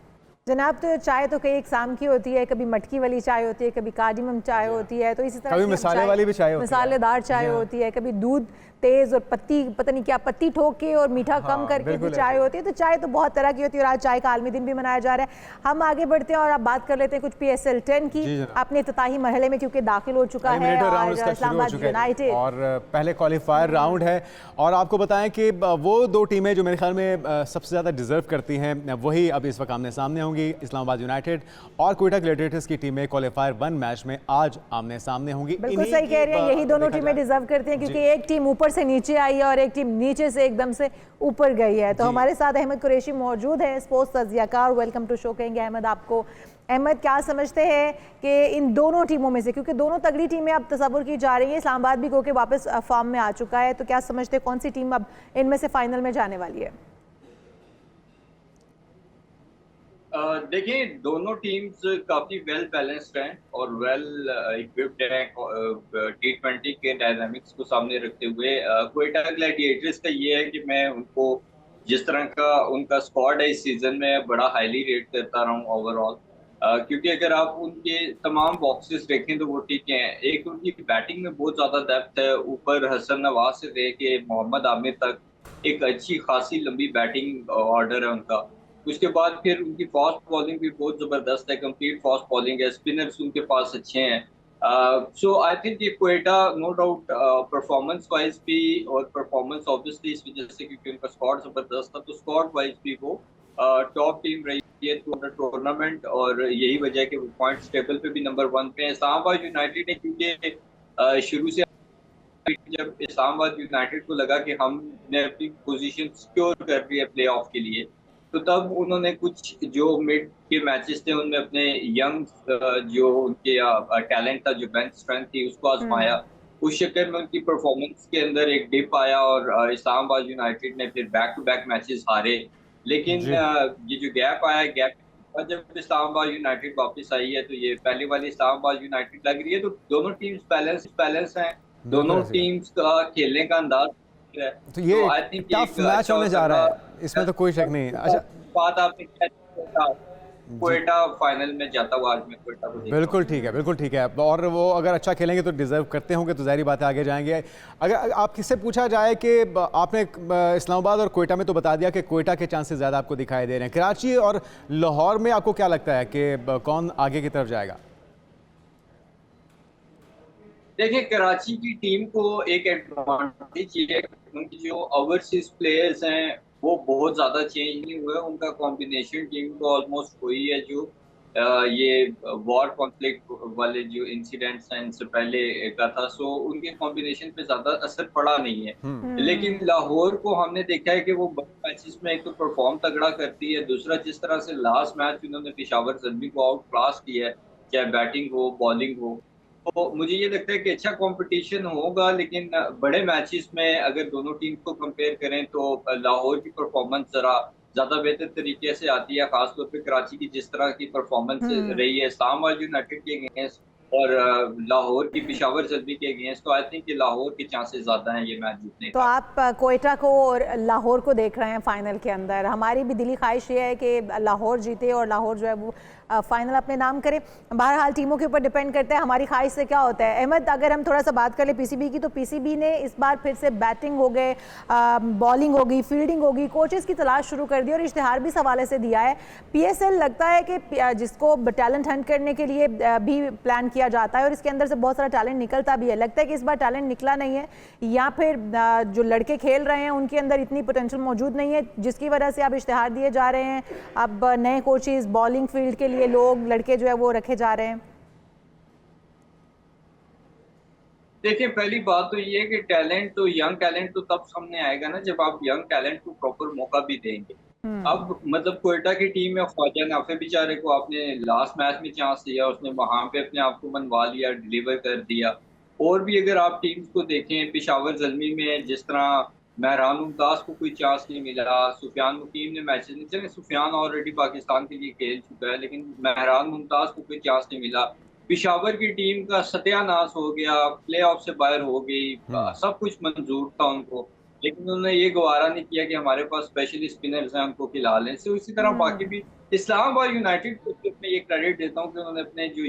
जनाब, तो चाय तो कई इकसाम की होती है, कभी मटकी वाली चाय होती है, कभी कार्डिमम चाय होती है, तो इसी तरह कभी मसाले वाली भी चाय होती है, मसालेदार चाय होती है, कभी दूध तेज और पत्ती पता नहीं क्या पत्ती ठोक के और मीठा कम करके भी चाय होती है। तो चाय तो बहुत तरह की होती है और आज चाय का आलमी दिन भी मनाया जा रहा है। हम आगे बढ़ते हैं और आप बात कर लेते हैं कुछ PSL 10 की। अपने इफ्तिताही मरहले में क्योंकि दाखिल हो चुका है और इस्लामाबाद यूनाइटेड और पहले क्वालिफायर राउंड है। और आपको बताएं कि वो दो टीमें जो मेरे ख्याल में सबसे ज़्यादा डिजर्व करती हैं, वही अब इस वक्त आमने सामने होंगी। इस्लामाबाद यूनाइटेड और क्वेटा ग्लैडिएटर्स की टीमें क्वालिफायर 1 मैच में आज आमने सामने होंगी। बिल्कुल सही कह रहे हैं, यही दोनों टीमें डिजर्व करती हैं क्योंकि एक टीम ऊपर से नीचे आई है और एक टीम नीचे से एकदम से ऊपर गई है। तो हमारे साथ अहमद कुरैशी मौजूद है, स्पोर्ट्स तज्जियाकार। वेलकम टू शो कहेंगे अहमद आपको। अहमद, क्या समझते हैं कि इन दोनों टीमों में से, क्योंकि दोनों तगड़ी टीमें अब तस्वुर की जा रही है, इस्लामाबाद भी के वापस फॉर्म में आ चुका है, तो क्या समझते हैं कौन सी टीम अब इनमें से फाइनल में जाने वाली है? देखिए, दोनों टीम्स काफी वेल बैलेंस्ड हैं और वेल इक्विप्ड हैं T20 के डायनामिक्स को सामने रखते हुए। क्वेटा ग्लैडिएटर्स का ये है कि मैं उनको जिस तरह का उनका स्क्वाड है इस सीजन में बड़ा हाईली रेट करता रहा हूँ ओवरऑल, क्योंकि अगर आप उनके तमाम बॉक्सेस देखें तो वो ठीक हैं। एक, उनकी बैटिंग में बहुत ज्यादा डेप्थ है, ऊपर हसन नवाज से लेके मोहम्मद आमिर तक एक अच्छी खासी लंबी बैटिंग ऑर्डर है उनका। उसके बाद फिर उनकी फास्ट बॉलिंग भी बहुत जबरदस्त है, कंप्लीट फास्ट बॉलिंग है, स्पिनर्स उनके पास अच्छे हैं। सो आई थिंक ये Quetta no doubt performance wise भी और परफॉर्मेंस ऑब्वियसली इस वजह से क्योंकि उनका स्क्वाड जबरदस्त था, तो स्क्वाड वाइज भी वो टॉप टीम रही है थ्रू टूर्नामेंट और यही वजह है कि वो पॉइंट्स टेबल पे भी नंबर 1 पे है। इस्लामाबाद यूनाइटेड ने क्योंकि शुरू से जब इस्लामाबाद यूनाइटेड को लगा कि हमने अपनी पोजीशन सिक्योर कर ली है प्लेऑफ के लिए, तो तब उन्होंने कुछ जो मिड के मैचेस थे उनमें अपने यंग जो उनके टैलेंट था, जो बेंच स्ट्रेंथ थी, उसको आजमाया। उस चक्कर में उनकी परफॉर्मेंस के अंदर एक डिप आया और इस्लामाबाद यूनाइटेड ने फिर बैक टू बैक मैचेस हारे, लेकिन जी। ये जो गैप आया है, गैप और जब इस्लामाबाद यूनाइटेड वापस आई है तो ये पहले वाली इस्लामाबाद यूनाइटेड लग रही है। तो दोनों टीम्स बैलेंस हैं, बिल्कुल दोनों ऐसे ही है। टीम्स का खेलने का अंदाज है। तो ये तो एक आई थिंक ये टफ एक मैच अच्छा हो होने जा रहा सकता है, इसमें तो कोई शक नहीं। अच्छा, बात आपने क्या क्वेटा फाइनल में जाता हुआ आज मैं क्वेटा को देखता हूँ। बिल्कुल ठीक है, बिल्कुल ठीक है। और वो अगर अच्छा खेलेंगे तो डिज़र्व करते होंगे, तो ज़ाहिर बात है आगे जाएंगे। अगर आप किससे पूछा जाए कि आपने इस्लामाबाद और क्वेटा में तो बता दिया कि क्वेटा के चांसेस ज़्यादा आपको दिखाई दे रहे हैं, कराची और लाहौर में आपको क्या लगता है कि कौन आगे की तरफ जाएगा? देखिए, कराची की टीम को एक एडवांटेज ये है कि उनकी जो ओवरसीज प्लेयर्स हैं वो बहुत ज्यादा चेंज नहीं हुए। उनका कॉम्बिनेशन टीम तो ऑलमोस्ट वही है जो ये वॉर कॉन्फ्लिक्ट वाले जो इंसिडेंट्स हैं इनसे पहले का था। सो उनके कॉम्बिनेशन पे ज्यादा असर पड़ा नहीं है। लेकिन लाहौर को हमने देखा है कि वो बड़े मैचेस में एक तो परफॉर्म तगड़ा करती है, दूसरा जिस तरह से लास्ट मैच उन्होंने पेशावर ज़ल्मी को आउट क्लास किया है, चाहे बैटिंग हो बॉलिंग हो। तो मुझे ये लगता है कि अच्छा कंपटीशन होगा, लेकिन बड़े मैचेस में अगर दोनों टीम को कंपेयर करें तो लाहौर की परफॉर्मेंस जरा ज्यादा बेहतर तरीके से आती है, खासतौर पे कराची की जिस तरह की परफॉर्मेंस रही है इस्लामाबाद यूनाइटेड के अगेंस्ट और लाहौर की पेशावर ज़ल्मी के अगेंस्ट। तो आई थिंक कि लाहौर के चांसेस ज्यादा हैं ये मैच जीतने तो का। आप कोयटा को और लाहौर को देख रहे हैं फाइनल के अंदर। हमारी भी दिली ख्वाहिश ये है कि लाहौर जीते और लाहौर जो है वो फाइनल अपने नाम करे। बहरहाल टीमों के ऊपर डिपेंड करता है हमारी ख्वाहिश से क्या होता है। अहमद, अगर हम थोड़ा सा बात कर ले पीसीबी की, तो पीसीबी ने इस बार फिर से बैटिंग हो गए, बॉलिंग होगी, फील्डिंग होगी, कोचेस की तलाश शुरू कर दी और इश्तिहार भी इस हवाले से दिया है। पीएसएल लगता है कि जिसको टैलेंट हंट करने के लिए भी प्लान किया जाता है और इसके अंदर से बहुत सारा टैलेंट निकलता भी है। लगता है कि इस बार टैलेंट निकला नहीं है, या फिर जो लड़के खेल रहे हैं उनके अंदर इतनी पोटेंशियल मौजूद नहीं है जिसकी वजह से अब इश्तिहार दिए जा रहे हैं, अब नए कोचेस बॉलिंग फील्ड के लिए लोग लड़के जो है वो रखे जा रहे हैं। देखिए, पहली बात तो ये है कि टैलेंट तो यंग टैलेंट तो तब सामने आएगा ना जब आप यंग टैलेंट को प्रॉपर मौका भी देंगे। अब मतलब क्वेटा की टीम में ख्वाजा नाफे बेचारे को आपने लास्ट मैच में चांस दिया, उसने वहां पे अपने आप को मनवा लिया, डिलीवर कर दिया। और भी अगर आप टीम्स को देखें, पेशावर ज़ल्मी में जिस तरह महरान मुमताज को कोई चांस नहीं मिला, सुफियान मुकीम ने मैचेस नहीं चले, सुफियान ऑलरेडी पाकिस्तान के लिए खेल चुका है, लेकिन महरान मुमताज को कोई चांस नहीं मिला। पेशावर की टीम का सत्यानाश हो गया, प्लेऑफ से बाहर हो गई, सब कुछ मंजूर था उनको, लेकिन उन्होंने ये गवारा नहीं किया कि हमारे पास स्पेशल स्पिनर्स हैं उनको खिला लें। सो इसी तरह बाकी भी इस्लामाबाद यूनाइटेड को मैं ये क्रेडिट देता हूँ कि उन्होंने अपने जो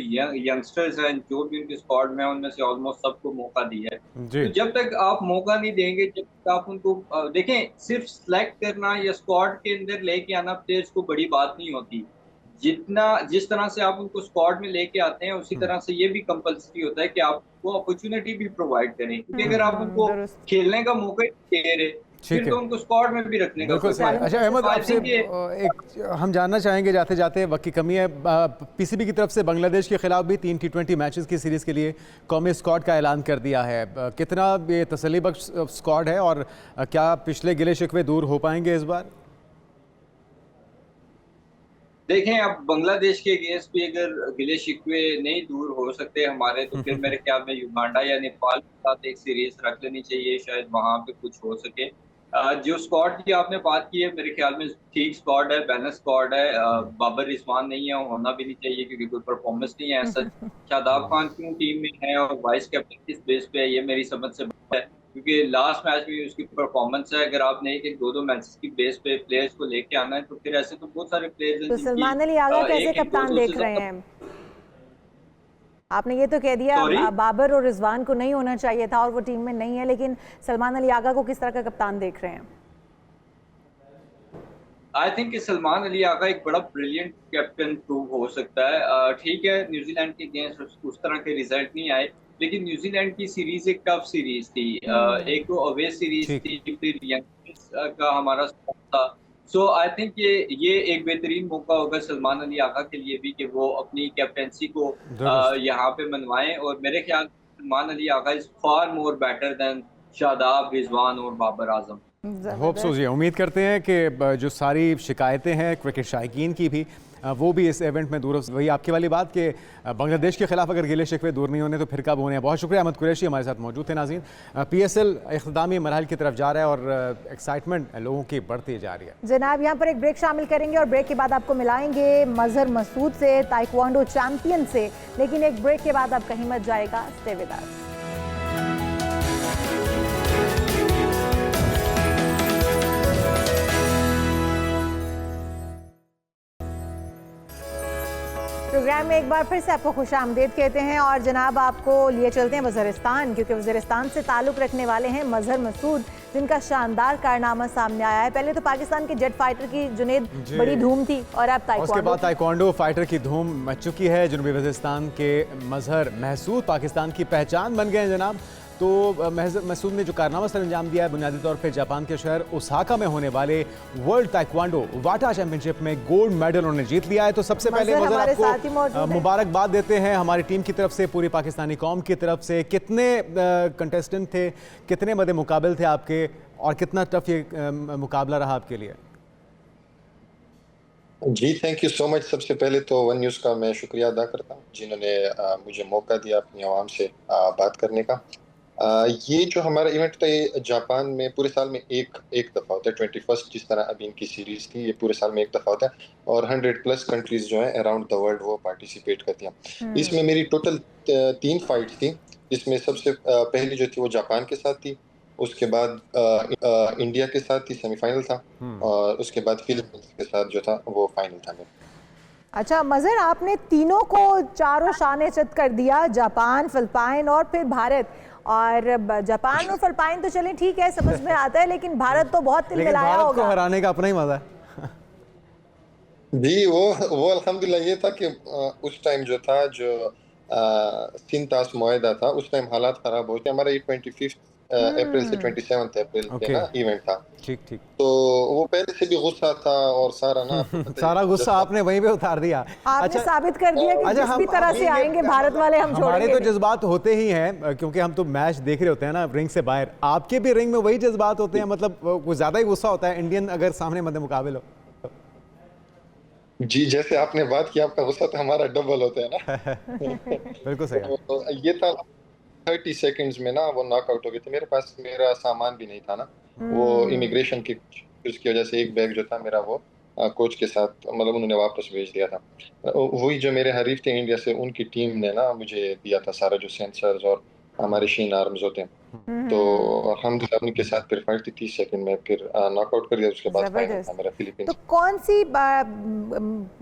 यंगस्टर्स हैं जो भी उनके स्क्वाड में उनमें से ऑलमोस्ट सबको मौका दिया है। तो जब तक आप मौका नहीं देंगे, जब तक आप उनको देखें, सिर्फ सिलेक्ट करना या स्क्वाड के अंदर लेके आना प्लेयर्स को बड़ी बात नहीं होती। जिस तरह से आप उनको स्क्वाड में लेके आते हैं उसी तरह से ये भी कंपलसरी होता है कि आप वो अपॉर्चुनिटी भी प्रोवाइड करें, क्योंकि अगर आप उनको खेलने का मौका ही दे रहे फिर तो उनको स्क्वाड में भी रखने का। अच्छा अहमद, आपसे एक हम जानना चाहेंगे जाते जाते, वक्त की कमी है, पीसीबी की तरफ से बांग्लादेश के खिलाफ भी 3 T20 मैचेस की सीरीज़ के लिए कौमी स्क्वाड का ऐलान कर दिया है। कितना ये तसल्ली बख्श स्क्वाड है और क्या पिछले गिले शिकवे दूर हो पाएंगे इस बार? देखें, अब बांग्लादेश के अगेंस्ट भी अगर गिले शिकवे नहीं दूर हो सकते हमारे, तो फिर मेरे ख्याल में युगांडा या नेपाल के साथ एक सीरीज रख लेनी चाहिए, शायद वहां पे कुछ हो सके। जो स्क्वाड की आपने बात की है, मेरे ख्याल में ठीक स्क्वाड है, बैलेंस स्क्वाड है। बाबर रिजवान नहीं है, होना भी नहीं चाहिए क्योंकि कोई परफॉर्मेंस नहीं है ऐसा। शादाब खान क्यों टीम में है और वाइस कैप्टन किस बेस पे है, ये मेरी समझ से बात है, क्योंकि लास्ट मैच में उसकी परफॉर्मेंस है। अगर आपने एक 2-2 मैचेस की बेस पे प्लेयर्स को लेके आना है तो फिर ऐसे तो बहुत सारे प्लेयर्स हैं। तो सलमान अली आगा कैसे कप्तान देख रहे हैं? आपने ये तो कह दिया बाबर और रिजवान को नहीं होना चाहिए था और वो टीम में नहीं है, लेकिन सलमान अली आगा को किस तरह का कप्तान देख रहे हैं? आई थिंक कि सलमान अली आगा एक बड़ा ब्रिलियंट कैप्टन प्रूव हो सकता है। ठीक है, न्यूजीलैंड के अगेंस्ट उस तरह के रिजल्ट नहीं आए, लेकिन न्यूजीलैंड की सीरीज एक टफ सीरीज थी। एक तो अवे सीरीज थी, फिर यंगस्टर्स का हमारा था। सो आई थिंक ये एक बेहतरीन मौका होगा सलमान अली आगा के लिए भी कि वो अपनी कैप्टेंसी को यहाँ पे मनवाएं। और मेरे ख्याल Salman Ali Agha is far more better than Shadab, Rizwan और बाबर आजम। होप सो जी, उम्मीद करते हैं कि जो सारी शिकायतें हैं क्रिकेट शायकीन की भी वो भी इस इवेंट में दूर हो। वही आपकी वाली बात कि बांग्लादेश के खिलाफ अगर गिले शिकवे दूर नहीं होने तो फिर कब होने हैं। बहुत शुक्रिया, अहमद कुरैशी हमारे साथ मौजूद थे। नाज़रीन, PSL इख्तितामी मरहल की तरफ जा रहा है और एक्साइटमेंट लोगों की बढ़ती जा रही है। जनाब, यहाँ पर एक ब्रेक शामिल करेंगे और ब्रेक के बाद आपको मिलाएंगे मजहर मसूद से, ताइक्वांडो चैंपियन से। लेकिन एक ब्रेक के बाद आप कहीं मत जाएगा, स्टे विद अस। प्रोग्राम में एक बार फिर से आपको खुशामदीद कहते हैं और जनाब आपको लिए चलते हैं वज़ीरिस्तान, क्योंकि वज़ीरिस्तान से ताल्लुक़ रखने वाले हैं मजहर मसूद, जिनका शानदार कारनामा सामने आया है। पहले तो पाकिस्तान के जेट फाइटर की जुनेद बड़ी धूम थी और अब उसके बाद ताइक्वांडो फाइटर की धूम मच चुकी है। जनूबी वज़ीरिस्तान के मजहर महसूद पाकिस्तान की पहचान बन गए हैं जनाब। तो मसूद ने जो कारनामा सर अंजाम दिया है, बुनियादी तौर पे जापान के शहर ओसाका में होने वाले वर्ल्ड ताइक्वांडो वाटा चैंपियनशिप में गोल्ड मेडल उन्होंने जीत लिया है। तो सबसे पहले मजहर आपको मुबारकबाद देते हैं हमारी टीम की तरफ से, पूरी पाकिस्तानी कौम की तरफ से। कितने कंटेस्टेंट थे, कितने मदे मुकाबिल थे आपके और कितना टफ ये मुकाबला रहा आपके लिए? जी थैंक यू सो मच। सबसे पहले तो वन न्यूज़ का मैं शुक्रिया अदा करता हूँ जिन्होंने मुझे मौका दिया अपनी आवाम से बात करने का। ये जो हमारा इवेंट था ये जापान में पूरे साल में एक दफ़ा होता है। 21 जिस तरह अभी इनकी सीरीज़ थी, ये पूरे साल में एक दफ़ा होता है और 100+ कंट्रीज़ जो हैं अराउंड द वर्ल्ड वो पार्टिसिपेट करती हैं। इसमें मेरी टोटल 3 फाइट थी, जिसमें सबसे पहली जो थी वो जापान के साथ थी, उसके बाद इंडिया के साथ थी, सेमीफाइनल था, और उसके बाद फिलीपींस के साथ जो था वो फाइनल था मेरा। अच्छा मजहर, आपने तीनों को चारों शाने चत कर दिया, जापान, फिलिपाइन और फिर भारत। और जापान और फिलिपाइन तो चलें ठीक है, समझ में आता है, लेकिन भारत तो बहुत तिलमिलाया होगा। भारत को हराने का अपना ही मजा है। जी वो अल्हम्दुलिल्लाह ये था कि उस टाइम जो था जो सिंतास मुआहदा था, उस टाइम हालात खराब हो गए। हमारा ये 25 अप्रैल से 27 अप्रैल के ना इवेंट था। ठीक ठीक। तो वो पहले से भी गुस्सा था और सारा ना सारा गुस्सा आपने वहीं पे उतार दिया। आपने साबित कर दिया कि जिस भी तरह से आएंगे भारत वाले हम छोड़ेंगे। हमारे तो जज्बात होते ही हैं क्योंकि हम तो मैच देख रहे होते हैं ना रिंग से बाहर। आपके भी रिंग में वही जज्बात होते हैं, मतलब कुछ ज्यादा ही गुस्सा होता है इंडियन अगर सामने मध्य मुकाबिल हो? जी जैसे आपने बात की, आपका गुस्सा तो हमारा डबल होता है ना। बिल्कुल सही। तो ये था 30 सेकंड्स में ना वो नॉकआउट हो गए थे। मेरे पास मेरा सामान भी नहीं था ना, वो इमिग्रेशन की उसकी वजह से एक बैग जो था मेरा वो कोच के साथ मतलब उन्होंने वापस भेज दिया था। वही जो मेरे हरीफ थे इंडिया से, उनकी टीम ने ना मुझे दिया था सारा जो सेंसर्स और हमारे शीन आर्म्स होते हैं। तो अल्हम्दुलिल्लाह उनके साथ फिर फाइट थी 30 सेकंड में, फिर नॉकआउट कर दिया। उसके बाद फाइनल था मेरा फिलीपींस। तो कौन सी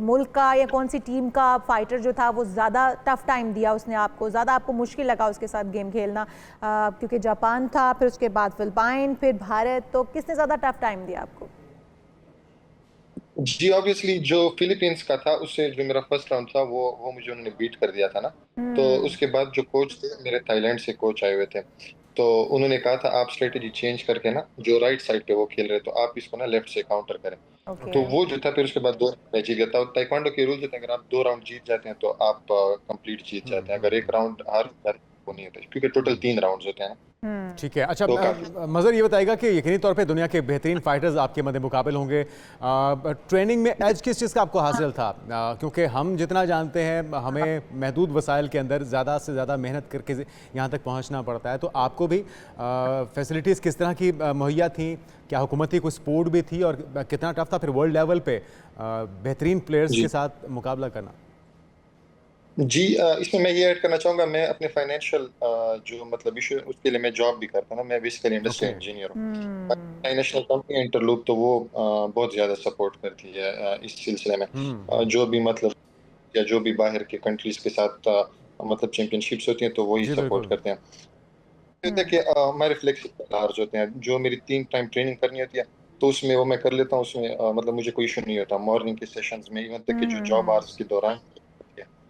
मुल्क का या कौन सी टीम का फाइटर जो था वो ज़्यादा टफ टाइम दिया उसने आपको, ज़्यादा आपको मुश्किल लगा उसके साथ गेम खेलना? क्योंकि जापान था, फिर उसके बाद फिलिपाइन, फिर भारत, तो किसने ज़्यादा टफ टाइम दिया आपको? जी ऑब्वियसली जो फिलीपींस का था उससे जो मेरा फर्स्ट राउंड था वो मुझे उन्होंने बीट कर दिया था ना। तो उसके बाद जो कोच थे मेरे थाईलैंड से कोच आए हुए थे, तो उन्होंने कहा था आप स्ट्रेटेजी चेंज करके ना जो राइट साइड पे वो खेल रहे तो आप इसको ना लेफ्ट से काउंटर करें। तो वो जो था फिर उसके बाद 2 मैच जीत गया था। ताइक्वांडो के रूल होते हैं, अगर आप 2 राउंड जीत जाते हैं तो आप कंप्लीट जीत जाते हैं, अगर 1 राउंड हार जाते वो नहीं होता, क्योंकि टोटल 3 राउंड्स होते हैं। ठीक है। अच्छा मजहर ये बताएगा कि यकीनी तौर पे दुनिया के बेहतरीन फाइटर्स आपके मध्य मुकाबिल होंगे, ट्रेनिंग में एज किस चीज़ का आपको हासिल था? क्योंकि हम जितना जानते हैं हमें महदूद वसाइल के अंदर ज़्यादा से ज़्यादा मेहनत करके यहाँ तक पहुँचना पड़ता है, तो आपको भी फैसिलिटीज़ किस तरह की मुहैया थी? क्या हुकूमती कोई सपोर्ट भी थी और कितना टफ था फिर वर्ल्ड लेवल पे बेहतरीन प्लेयर्स के साथ मुकाबला करना? जी इसमें मैं ये ऐड करना चाहूँगा, मैं अपने फाइनेंशियल जो मतलब इशू उसके लिए मैं जॉब भी करता हूँ ना। मैं बेसिकली इंडस्ट्रियल इंजीनियर हूँ। नेशनल कंपनी इंटरलूप तो वो बहुत ज़्यादा सपोर्ट करती है इस सिलसिले में। जो भी मतलब या जो भी बाहर के कंट्रीज़ के साथ मतलब चैंपियनशिप्स होती हैं तो वही सपोर्ट करते हैं। जैसे कि हमारे फ्लेक्सिबल आवर्स होते हैं, जो मेरी 3 टाइम ट्रेनिंग करनी होती है तो उसमें वो मैं कर लेता हूँ। उसमें मतलब मुझे कोई इशू नहीं होता मॉर्निंग के सेशंस में, इवन तक कि जो जॉब आवर्स के दौरान।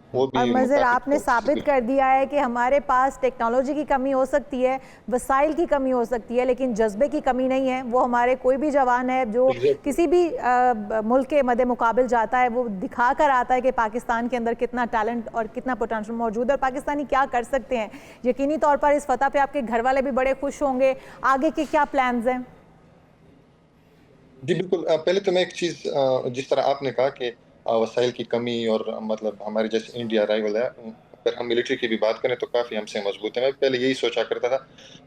और मजहर आपने साबित कर दिया है कि हमारे पास टेक्नोलॉजी की कमी हो सकती है, वसाइल की कमी हो सकती है, लेकिन जज्बे की कमी नहीं है। वो हमारे कोई भी जवान है जो किसी भी मुल्क के मद्दे मुकाबिल जाता है, वो दिखा कर आता है कि पाकिस्तान के अंदर कितना टैलेंट और कितना पोटेंशियल मौजूद है और पाकिस्तानी क्या कर सकते हैं। यकीनी तौर पर इस फतह पे आपके घर वाले भी बड़े खुश होंगे। आगे के क्या प्लान्स हैं? जी बिल्कुल। पहले तो मैं एक चीज़ जिस तरह आपने कहा कि वसाइल की कमी और मतलब हमारे जैसे इंडिया राइवल है, अगर हम मिलिट्री की भी बात करें तो काफ़ी हमसे मजबूत है। मैं पहले यही सोचा करता था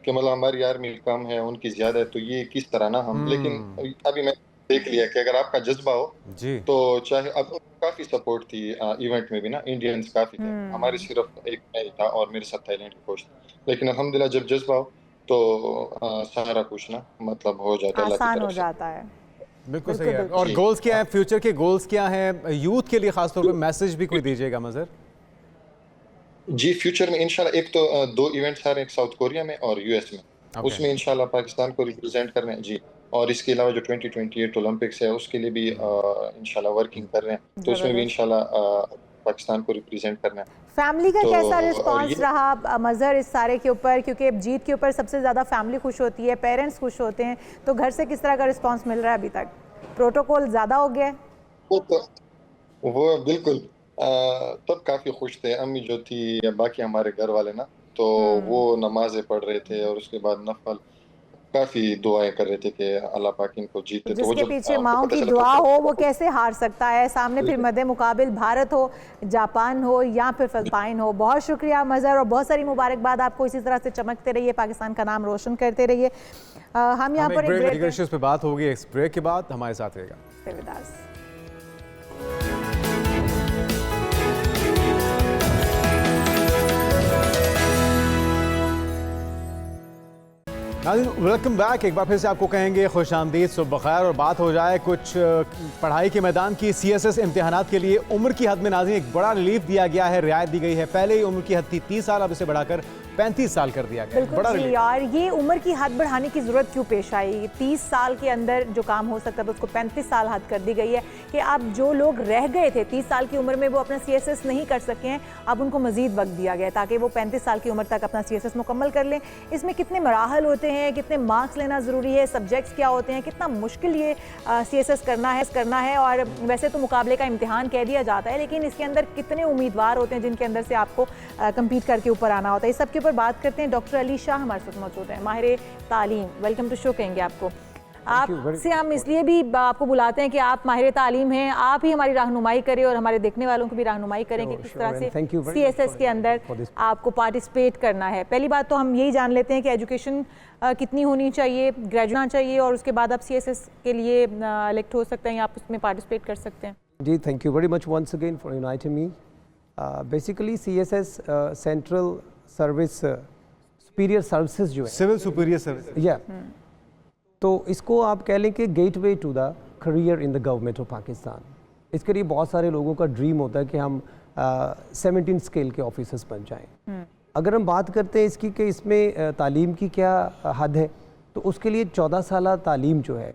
कि मतलब हमारी आर्मी कम है, उनकी ज़्यादा है, तो ये किस तरह ना हम, लेकिन अभी मैं देख लिया कि अगर आपका जज्बा हो जी तो चाहे अब काफ़ी सपोर्ट थी इवेंट में भी ना, इंडियंस काफ़ी थे, हमारे सिर्फ एक मैं ही था और मेरे साथ थाईलैंड के कोच थे, लेकिन अल्हम्दुलिल्लाह जब जज्बा हो तो सारा कुछ ना मतलब हो जाता है अल्लाह की आसान हो तरफ से। जाता है। बिल्कुल सही है। बिल्कुल। और जी। गोल्स क्या है, फ्यूचर के गोल्स क्या हैं, यूथ के लिए खासतौर पे मैसेज भी कोई दीजिएगा मजहर? जी, फ्यूचर में इंशाल्लाह एक तो 2 इवेंट्स आ रहे हैं, एक साउथ कोरिया में और यूएस में। ओके। उसमें इंशाल्लाह पाकिस्तान को रिप्रेजेंट करना है जी। और इसके अलावा जो 2028 ओलंपिक्स है उसके लिए भी इंशाल्लाह वर्किंग कर रहे हैं। तो उसमें भी ज़बरदस्त। इंशाल्लाह पाकिस्तान को रिप्रेजेंट करना है। फैमिली का तो कैसा और रिस्पांस ये रहा मज़हर इस सारे के ऊपर, क्योंकि जीत के ऊपर सबसे ज़्यादा फैमिली खुश होती है, पेरेंट्स खुश होते हैं, तो घर से किस तरह का रिस्पांस मिल रहा है अभी तक? प्रोटोकॉल ज़्यादा हो गया है? वो तो वो बिल्कुल तब काफ़ी खुश थे। अम्मी जो थी या बाकी हमारे घर वाले ना, तो वो नमाज़ें पढ़ रहे थे और उसके बाद नफ़ल काफ़ी दुआएँ कर रहे थे कि अल्लाह पाक इनको जीते। तो वो जिसके जब पीछे उनको माओ पता की चला दुआ तो हो वो कैसे हार सकता है? सामने फिर मद्दे मुकाबिल भारत हो, जापान हो या फिर फिलिपाइन हो। बहुत शुक्रिया मज़हर और बहुत सारी मुबारकबाद आपको। इसी तरह से चमकते रहिए, पाकिस्तान का नाम रोशन करते रहिए। हम यहाँ पर एक ब्रेक इश्यूज पे बात होगी, इस ब्रेक के बाद हमारे साथ रहेगा। Stay with us. Welcome back. एक बार फिर से आपको कहेंगे खुश आमदीद, सुबह बखैर। और बात हो जाए कुछ पढ़ाई के मैदान की। CSS इम्तिहानात के लिए उम्र की हद में नाज़रीन एक बड़ा रिलीफ दिया गया है, रियायत दी गई है। पहले ही उम्र की हद थी 30 साल, अब इसे बढ़ाकर 35 साल कर दिया गया है। बिल्कुल जी। और ये उम्र की हद बढ़ाने की ज़रूरत क्यों पेश आई? 30 साल के अंदर जो काम हो सकता था उसको 35 साल हद कर दी गई है कि अब जो लोग रह गए थे 30 साल की उम्र में, वो अपना CSS नहीं कर सके हैं, अब उनको मजीद वक्त दिया गया ताकि वो 35 साल की उम्र तक अपना CSS मुकम्मल कर लें। इसमें कितने मराहल होते हैं, कितने मार्क्स लेना ज़रूरी है, सब्जेक्ट्स क्या होते हैं, कितना मुश्किल ये CSS करना है। और वैसे तो मुकाबले का इम्तिहान कह दिया जाता है, लेकिन इसके अंदर कितने उम्मीदवार होते हैं जिनके अंदर से आपको कम्पीट करके ऊपर आना होता है। इस सब के ऊपर बात करते हैं। डॉक्टर अली शाह हमारे साथ मौजूद हैं, माहिर तालीम। वेलकम टू शो कहेंगे आपको। आपसे हम इसलिए भी आपको बुलाते हैं कि आप माहिर तालीम हैं, आप ही हमारी रहनुमाई करें और हमारे देखने वालों की भी रहनुमाई करें कि किस तरह से CSS के अंदर आपको पार्टिसिपेट करना है। पहली बात तो हम यही जान लेते हैं कि एजुकेशन कितनी होनी चाहिए, ग्रेजुएट होना चाहिए, और उसके बाद आप CSS के लिए इलेक्ट हो सकते हैं या आप उसमें पार्टिसिपेट कर सकते हैं। जी, thank you very much once again for inviting me. Basically CSS central service superior services जो है, सिविल सुपीरियर सर्विस, या तो इसको आप कह लें कि gateway to the career in the government of Pakistan. इसके लिए बहुत सारे लोगों का ड्रीम होता है कि हम 17 स्केल के ऑफिसर्स बन जाएं। अगर हम बात करते हैं इसकी कि इसमें तालीम की क्या हद है, तो उसके लिए 14 साल तालीम जो है,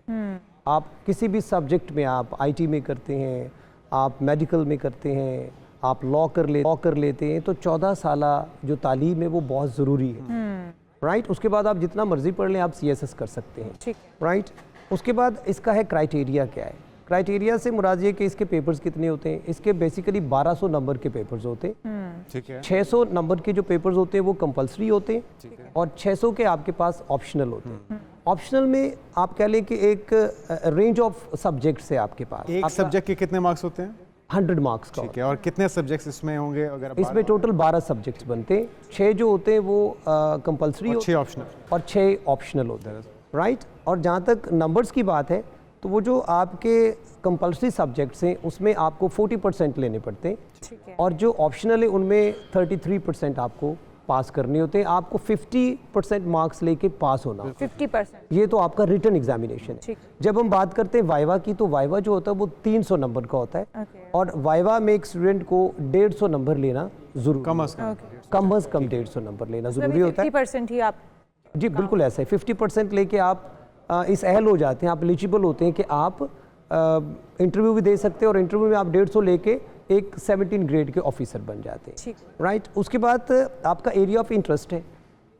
आप किसी भी सब्जेक्ट में, आप IT में करते हैं, आप मेडिकल में करते हैं, आप लॉ कर लेते हैं, तो 14 साल जो तालीम है वो बहुत ज़रूरी है। राइट। उसके बाद आप जितना मर्जी पढ़ लें, आप CSS कर सकते हैं। ठीक। राइट। उसके बाद इसका है क्राइटेरिया क्या है। क्राइटेरिया से मुराद ये कि इसके पेपर्स कितने होते हैं। इसके बेसिकली 1200 नंबर के पेपर्स होते हैं। ठीक है। 600 नंबर के जो पेपर्स होते हैं वो कंपलसरी होते हैं, और 600 के आपके पास ऑप्शनल होते हैं। ऑप्शनल में आप कह लें कि एक रेंज ऑफ सब्जेक्ट्स है आपके पास। एक सब्जेक्ट के कितने मार्क्स होते हैं? 100 मार्क्स का। ठीक है। और कितने सब्जेक्ट्स इसमें होंगे? अगर इसमें टोटल 12 सब्जेक्ट्स बनते हैं। 6 जो होते हैं वो कंपलसरी होते 6 हैं ऑप्शनल और 6 ऑप्शनल होते हैं। राइट। और जहाँ तक नंबर्स की बात है, तो वो जो आपके कंपलसरी सब्जेक्ट्स हैं उसमें आपको 40% लेने पड़ते हैं, ठीक है। और जो ऑप्शनल है उनमें 33% आपको पास करने होते हैं। आपको 50% मार्क्स लेके पास होना होता है। 50%। ये तो आपका रिटन एग्जामिनेशन है। ठीक। जब हम बात करते हैं वाइवा की, तो वाइवा जो होता है वो 300 नंबर का होता है, Okay. और वाइवा में एक स्टूडेंट को 150 नंबर लेना जरूरी, कम अज कम। कम से कम 150 नंबर लेना जरूरी होता है। 50% ही आप जी बिल्कुल ऐसा है। 50% लेके आप इस अहल हो जाते हैं, आप एलिजिबल होते हैं कि आप इंटरव्यू भी दे सकते हैं, और इंटरव्यू में आप 150 लेके एक 17 ग्रेड के ऑफिसर बन जाते हैं। ठीक। राइट। उसके बाद आपका एरिया ऑफ इंटरेस्ट है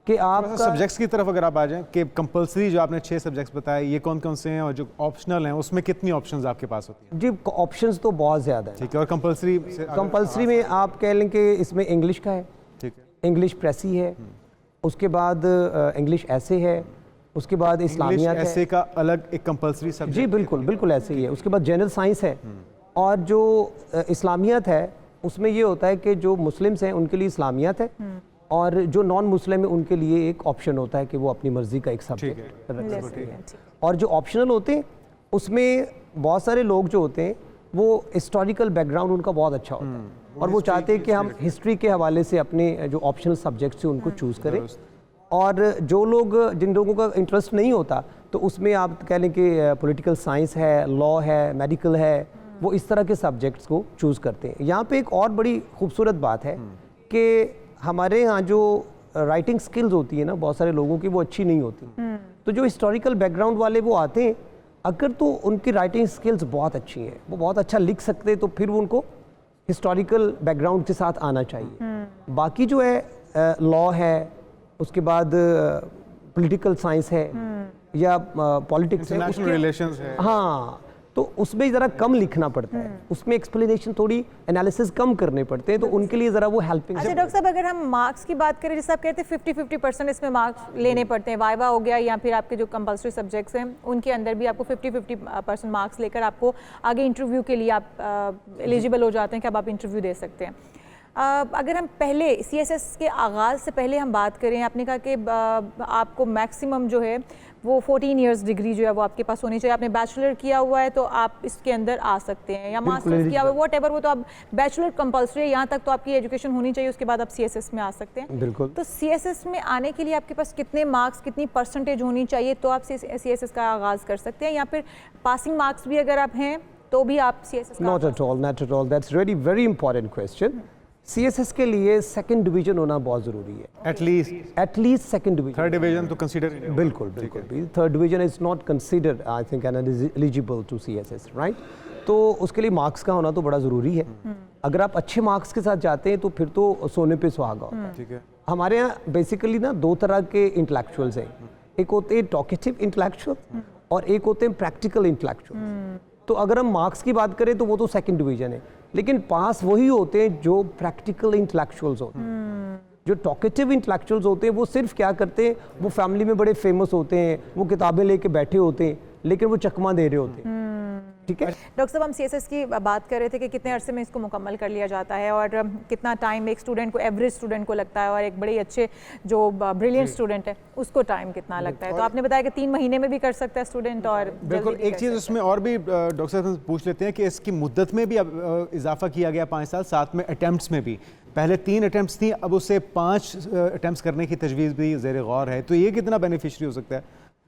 कि आप सब्जेक्ट्स की तरफ अगर आप आ जाएं कि कंपलसरी जो आपने 6 सब्जेक्ट्स बताए, ये कौन कौन से हैं, और जो ऑप्शनल हैं उसमें कितनी ऑप्शंस आपके पास होती हैं? जी, ऑप्शंस तो बहुत ज़्यादा है। ठीक है। और कंपलसरी कंपलसरी में आप कह लें कि इसमें इंग्लिश का है, ठीक है, इंग्लिश प्रेसी है, उसके बाद इंग्लिश ऐसे है, उसके बाद इस्लामियात ऐसे है। का अलग एक कंपलसरी सब्जेक्ट। जी बिल्कुल बिल्कुल ऐसे ही है। उसके बाद जनरल साइंस है, और जो इस्लामियत है उसमें ये होता है कि जो मुस्लिम्स हैं उनके लिए इस्लामियत है और जो नॉन मुस्लिम है उनके लिए एक ऑप्शन होता है कि वो अपनी मर्जी का एक सब्जेक्ट रख सकते हैं। और जो ऑप्शनल होते हैं उसमें बहुत सारे लोग जो होते हैं वो हिस्टोरिकल बैकग्राउंड उनका बहुत अच्छा होता है और वो चाहते हैं कि हम हिस्ट्री के हवाले से अपने जो ऑप्शनल सब्जेक्ट्स हैं उनको चूज़ करें। और जो लोग जिन लोगों का इंटरेस्ट नहीं होता तो उसमें आप कह लें कि पॉलिटिकल साइंस है, लॉ है, मेडिकल है, वो इस तरह के सब्जेक्ट्स को चूज़ करते हैं। यहाँ पे एक और बड़ी खूबसूरत बात है कि हमारे यहाँ जो राइटिंग स्किल्स होती है ना बहुत सारे लोगों की वो अच्छी नहीं होती, तो जो हिस्टोरिकल बैकग्राउंड वाले वो आते हैं अगर तो उनकी राइटिंग स्किल्स बहुत अच्छी हैं, वो बहुत अच्छा लिख सकते हैं, तो फिर वो उनको हिस्टोरिकल बैकग्राउंड के साथ आना चाहिए। बाकी जो है लॉ है, उसके बाद पॉलिटिकल साइंस है या पॉलिटिक्स है, इंटरनेशनल रिलेशंस है, हाँ, तो उसमें ज़रा कम लिखना पड़ता है, उसमें एक्सप्लेनेशन थोड़ी एनालिसिस कम करने पड़ते हैं, तो उनके लिए ज़रा वो हेल्पिंग। अच्छा डॉक्टर साहब, अगर हम मार्क्स की बात करें, जैसे आप कहते हैं 50-50% इसमें मार्क्स लेने पड़ते हैं, वाइवा हो गया या फिर आपके जो कंपल्सरी सब्जेक्ट्स हैं उनके अंदर भी आपको 50-50% मार्क्स लेकर आपको आगे इंटरव्यू के लिए आप एलिजिबल हो जाते हैं कि अब आप इंटरव्यू दे सकते हैं। अगर हम पहले CSS के आगाज़ से पहले हम बात करें, आपने कहा कि आपको मैक्सिमम जो है वो 14 इयर्स डिग्री जो है वो आपके पास होनी चाहिए। आपने बैचलर किया हुआ है तो आप इसके अंदर आ सकते हैं, या मास्टर्स किया हुआ है, वॉट एवर, वो तो आप बैचलर कंपल्सरी है, यहाँ तक तो आपकी एजुकेशन होनी चाहिए, उसके बाद आप CSS में आ सकते हैं। बिल्कुल। तो CSS में आने के लिए आपके पास कितने मार्क्स, कितनी परसेंटेज होनी चाहिए तो आप CSS का आगाज़ कर सकते हैं, या फिर पासिंग मार्क्स भी अगर आप हैं तो भी आप CSS का? Not at all, not at all, that's really very important question. CSS के लिए सेकंड डिवीजन होना बहुत ज़रूरी है, at least second division. Third division तो कंसीडर, बिल्कुल बिल्कुल, third division is not considered I think eligible to CSS, right. तो उसके लिए मार्क्स का होना तो बड़ा ज़रूरी है। अगर आप अच्छे मार्क्स के साथ जाते हैं तो फिर तो सोने पे सुहागा होता है। ठीक है। हमारे यहाँ बेसिकली ना दो तरह के इंटेलेक्चुअल्स हैं, एक होते हैं टॉकेटिव इंटेलेक्चुअल और एक होते हैं प्रैक्टिकल इंटेलेक्चुअल। तो अगर हम मार्क्स की बात करें तो वो तो सेकंड डिवीजन है, लेकिन पास वही होते हैं जो प्रैक्टिकल इंटेलेक्चुअल्स होते हैं। जो टॉकेटिव इंटेलेक्चुअल्स होते हैं वो सिर्फ क्या करते हैं, वो फैमिली में बड़े फेमस होते हैं, वो किताबें लेके बैठे होते हैं, लेकिन वो चकमा दे रहे होते हैं। ठीक है डॉक्टर साहब, हम CSS की बात कर रहे थे कि कितने अरसे में इसको मुकम्मल कर लिया जाता है और कितना टाइम एक स्टूडेंट को, एवरेज स्टूडेंट को लगता है, और एक बड़े अच्छे जो ब्रिलियंट स्टूडेंट है उसको टाइम कितना लगता है? तो आपने बताया कि 3 महीने में भी कर सकता है स्टूडेंट, और बिल्कुल। एक चीज़ उसमें और भी डॉक्टर साहब से पूछ लेते हैं कि इसकी मुद्दत में भी अब इजाफा किया गया 5 साल, साथ में अटैम्प्ट्स में भी। पहले 3 अटैम्प्ट्स थी, अब उससे 5 अटैम्प्ट्स करने की तजवीज़ भी ज़ेर गौर है, तो ये कितना बेनिफिशियरी हो सकता है?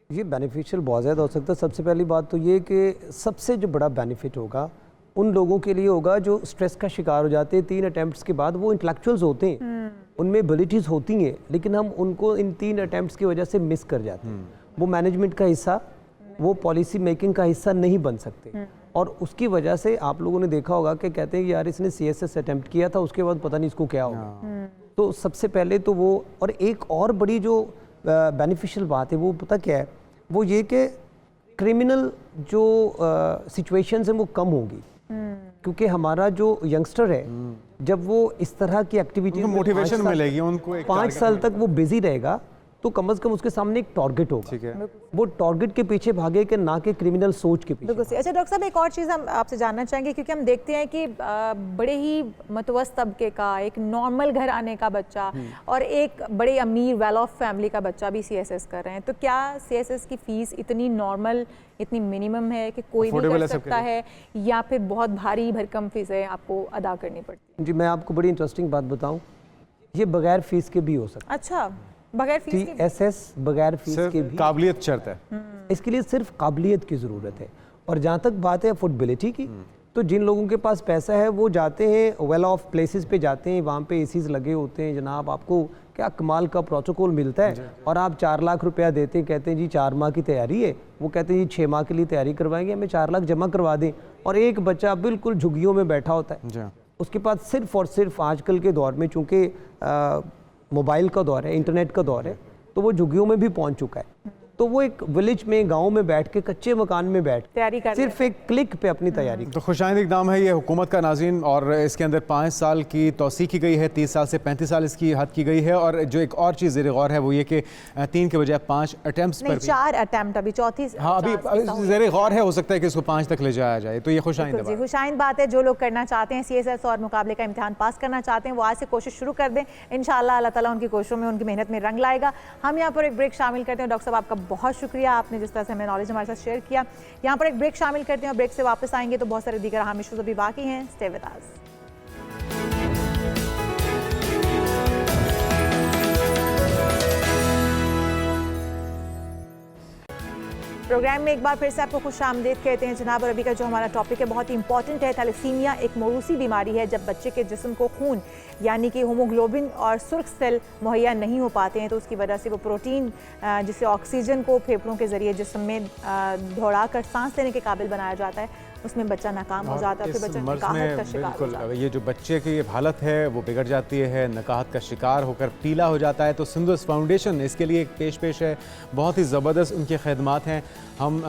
ये बेनिफिशियल बहुत ज़्यादा हो सकता है। सबसे पहली बात तो ये कि सबसे जो बड़ा बेनिफिट होगा उन लोगों के लिए होगा जो स्ट्रेस का शिकार हो जाते हैं 3 अटैम्प्ट्स के बाद। वो इंटेलेक्चुअल्स होते हैं, उनमें एबिलिटीज़ होती हैं, लेकिन हम उनको इन 3 अटैम्प्ट्स की वजह से मिस कर जाते हैं। वो मैनेजमेंट का हिस्सा, वो पॉलिसी मेकिंग का हिस्सा नहीं बन सकते, और उसकी वजह से आप लोगों ने देखा होगा कि कहते हैं कि यार इसने CSS अटैम्प्ट किया था, उसके बाद पता नहीं इसको क्या होगा। तो सबसे पहले तो वो, और एक और बड़ी जो बेनिफिशियल बात है वो पता क्या है, वो ये कि क्रिमिनल जो सिचुएशंस हैं वो कम होगी, क्योंकि हमारा जो यंगस्टर है जब वो इस तरह की एक्टिविटी उनको मोटिवेशन मिलेगी, उनको एक 5 साल तक वो बिजी रहेगा, तो कम से कम उसके सामने एक टारगेट होगा। ठीक है। वो टारगेट के पीछे भागे कि ना कि क्रिमिनल सोच के पीछे। बिल्कुल सही। अच्छा डॉक्टर साहब, एक और चीज़ हम आपसे जानना चाहेंगे, क्योंकि हम देखते हैं कि बड़े ही मतवस्त तबके का एक नॉर्मल घर आने का बच्चा और एक बड़े अमीर वेल ऑफ फैमिली का बच्चा भी CSS कर रहे हैं, तो क्या CSS की फ़ीस इतनी नॉर्मल, इतनी मिनिमम है कि कोई भी कर सकता है, या फिर बहुत भारी भरकम फीसें आपको अदा करनी पड़ती है? जी, मैं आपको बड़ी इंटरेस्टिंग बात बताऊँ, ये बगैर फीस के भी हो सकता है। अच्छा, बगैर फीस के? CSS बगैर फीस के भी, काबिलियत शर्त है, इसके लिए सिर्फ काबिलियत की ज़रूरत है। और जहाँ तक बात है अफोर्डेबिलिटी की, तो जिन लोगों के पास पैसा है वो जाते हैं वेल ऑफ प्लेसेस पे जाते हैं, वहाँ पे ACs लगे होते हैं, जनाब आपको क्या कमाल का प्रोटोकॉल मिलता है, और आप 4 लाख रुपया देते हैं, कहते हैं जी 4 माह की तैयारी है, वो कहते हैं जी 6 माह के लिए तैयारी करवाएंगे, हमें 4 लाख जमा करवा दें, और एक बच्चा बिल्कुल झुग्गियों में बैठा होता है, उसके पास सिर्फ और सिर्फ आजकल के दौर में चूँकि मोबाइल का दौर है, इंटरनेट का दौर है, तो वो झुग्गियों में भी पहुंच चुका है। तो वो एक विलेज में, गांव में बैठ के, कच्चे मकान में बैठ तैयारी कर सिर्फ एक क्लिक पे अपनी तैयारी। तो खुशाइंद इक़दाम है ये हुकूमत का नाज़रीन, और इसके अंदर 5 साल की तौसी की गई है, 30 साल से 35 साल इसकी हद की गई है। और जो एक और चीज़ ज़ेर गौर है वो ये कि 3 के बजाय 5 अटैम्प्ट्स पर 4 अटेम्प्ट अभी, चौथी। हाँ, अभी ज़ेर गौर है, हो सकता है कि इसको 5 तक ले जाया जाए। तो ये खुशाइंद जी, खुशाइंद बात है। जो लोग करना चाहते हैं CSS और मुकाबले का इम्तिहान पास करना चाहते हैं, वो आज से कोशिश शुरू कर दें। इंशाअल्लाह अल्लाह ताला उनकी कोशिशों में, उनकी मेहनत में रंग लाएगा। हम यहाँ पर एक ब्रेक शामिल करते हैं। डॉक्टर साहब आपका बहुत शुक्रिया, आपने जिस तरह से हमें नॉलेज हमारे साथ शेयर किया। यहाँ पर एक ब्रेक शामिल करते हैं और ब्रेक से वापस आएंगे तो बहुत सारे दीगर अहम इश्यूज अभी बाकी हैं। Stay with us. प्रोग्राम में एक बार फिर से आपको खुश आमदीद कहते हैं जनाब। और अभी का जो हमारा टॉपिक है बहुत ही इंपॉर्टेंट है। थैलेसीमिया एक मौरूसी बीमारी है। जब बच्चे के जिस्म को खून यानी कि होमोग्लोबिन और सुर्ख सेल मुहैया नहीं हो पाते हैं तो उसकी वजह से वो प्रोटीन जिसे ऑक्सीजन को फेफड़ों के ज़रिए जिस्म में दौड़ाकर सांस लेने के काबिल बनाया जाता है, उसमें बच्चा नाकाम हो जाता है। फिर बच्चा नकाहत का शिकार हो जाता है। ये जो बच्चे की हालत है वो बिगड़ जाती है, नकाहत का शिकार होकर पीला हो जाता है। तो सुंदस फाउंडेशन इसके लिए एक पेश है, बहुत ही ज़बरदस्त उनके खदमात हैं। हम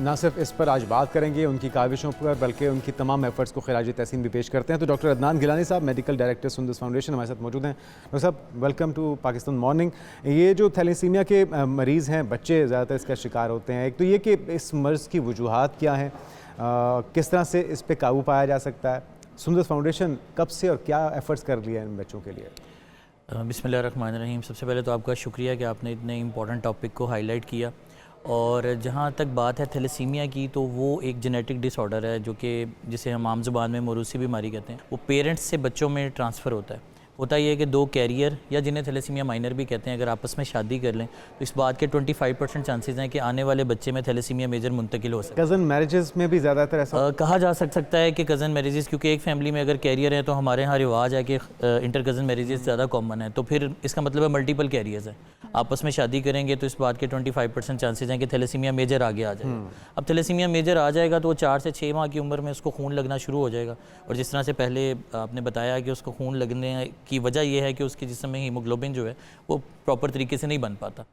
ना सिर्फ इस पर आज बात करेंगे उनकी काविशों पर, बल्कि उनकी तमाम एफर्ट्स को खिराज तहसीन भी पेश करते हैं। तो डॉक्टर अदनान गिलानी साहब, मेडिकल डायरेक्टर सुंदस फाउंडेशन, हमारे साथ मौजूद हैं। डॉक्टर साहब, वेलकम टू पाकिस्तान मॉर्निंग। ये जो थैलेसीमिया के मरीज़ हैं, बच्चे ज़्यादातर इसका शिकार होते हैं, एक तो ये कि इस मर्ज़ की वजूहात क्या हैं, किस तरह से इस पे काबू पाया जा सकता है, सुंदस फाउंडेशन कब से और क्या एफर्ट्स कर लिया है इन बच्चों के लिए? बिस्मिल्लाहिर्रहमानिर्रहीम। सबसे पहले तो आपका शुक्रिया कि आपने इतने इम्पॉर्टेंट टॉपिक को हाईलाइट किया। और जहाँ तक बात है थैलेसीमिया की, तो वो एक जेनेटिक डिसऑर्डर है जो कि जिसे हम आम ज़ुबान में मौरूसी बीमारी कहते हैं। वो पेरेंट्स से बच्चों में ट्रांसफ़र होता है। होता ये है कि 2 कैरियर या जिन्हें थैलेसीमिया माइनर भी कहते हैं, अगर आपस में शादी कर लें तो इस बात के 25% चांसेस हैं कि आने वाले बच्चे में थैलेसीमिया मेजर मुंतकिल हो सकता है। कज़न मैरिजेस में भी ज़्यादातर ऐसा कहा जा सकता है कि कज़न मैरिजेस, क्योंकि एक फैमिली में अगर कैरियर है तो हमारे यहाँ रिवाज है कि इंटर कज़न मैरिजेस ज़्यादा कॉमन है, तो फिर इसका मतलब है मल्टीपल कैरियर्स है। आपस में शादी करेंगे तो इस बात के 25% चांसेस हैं कि थैलेसीमिया मेजर आगे आ जाएगा। अब थैलेसीमिया मेजर आ जाएगा तो वो 4 से 6 माह की उम्र में उसको खून लगना शुरू हो जाएगा। और जिस तरह से पहले आपने बताया कि उसको खून लगने की वजह यह है कि उसके जिस्म में हीमोग्लोबिन जो है वो प्रॉपर तरीके से नहीं बन पाता,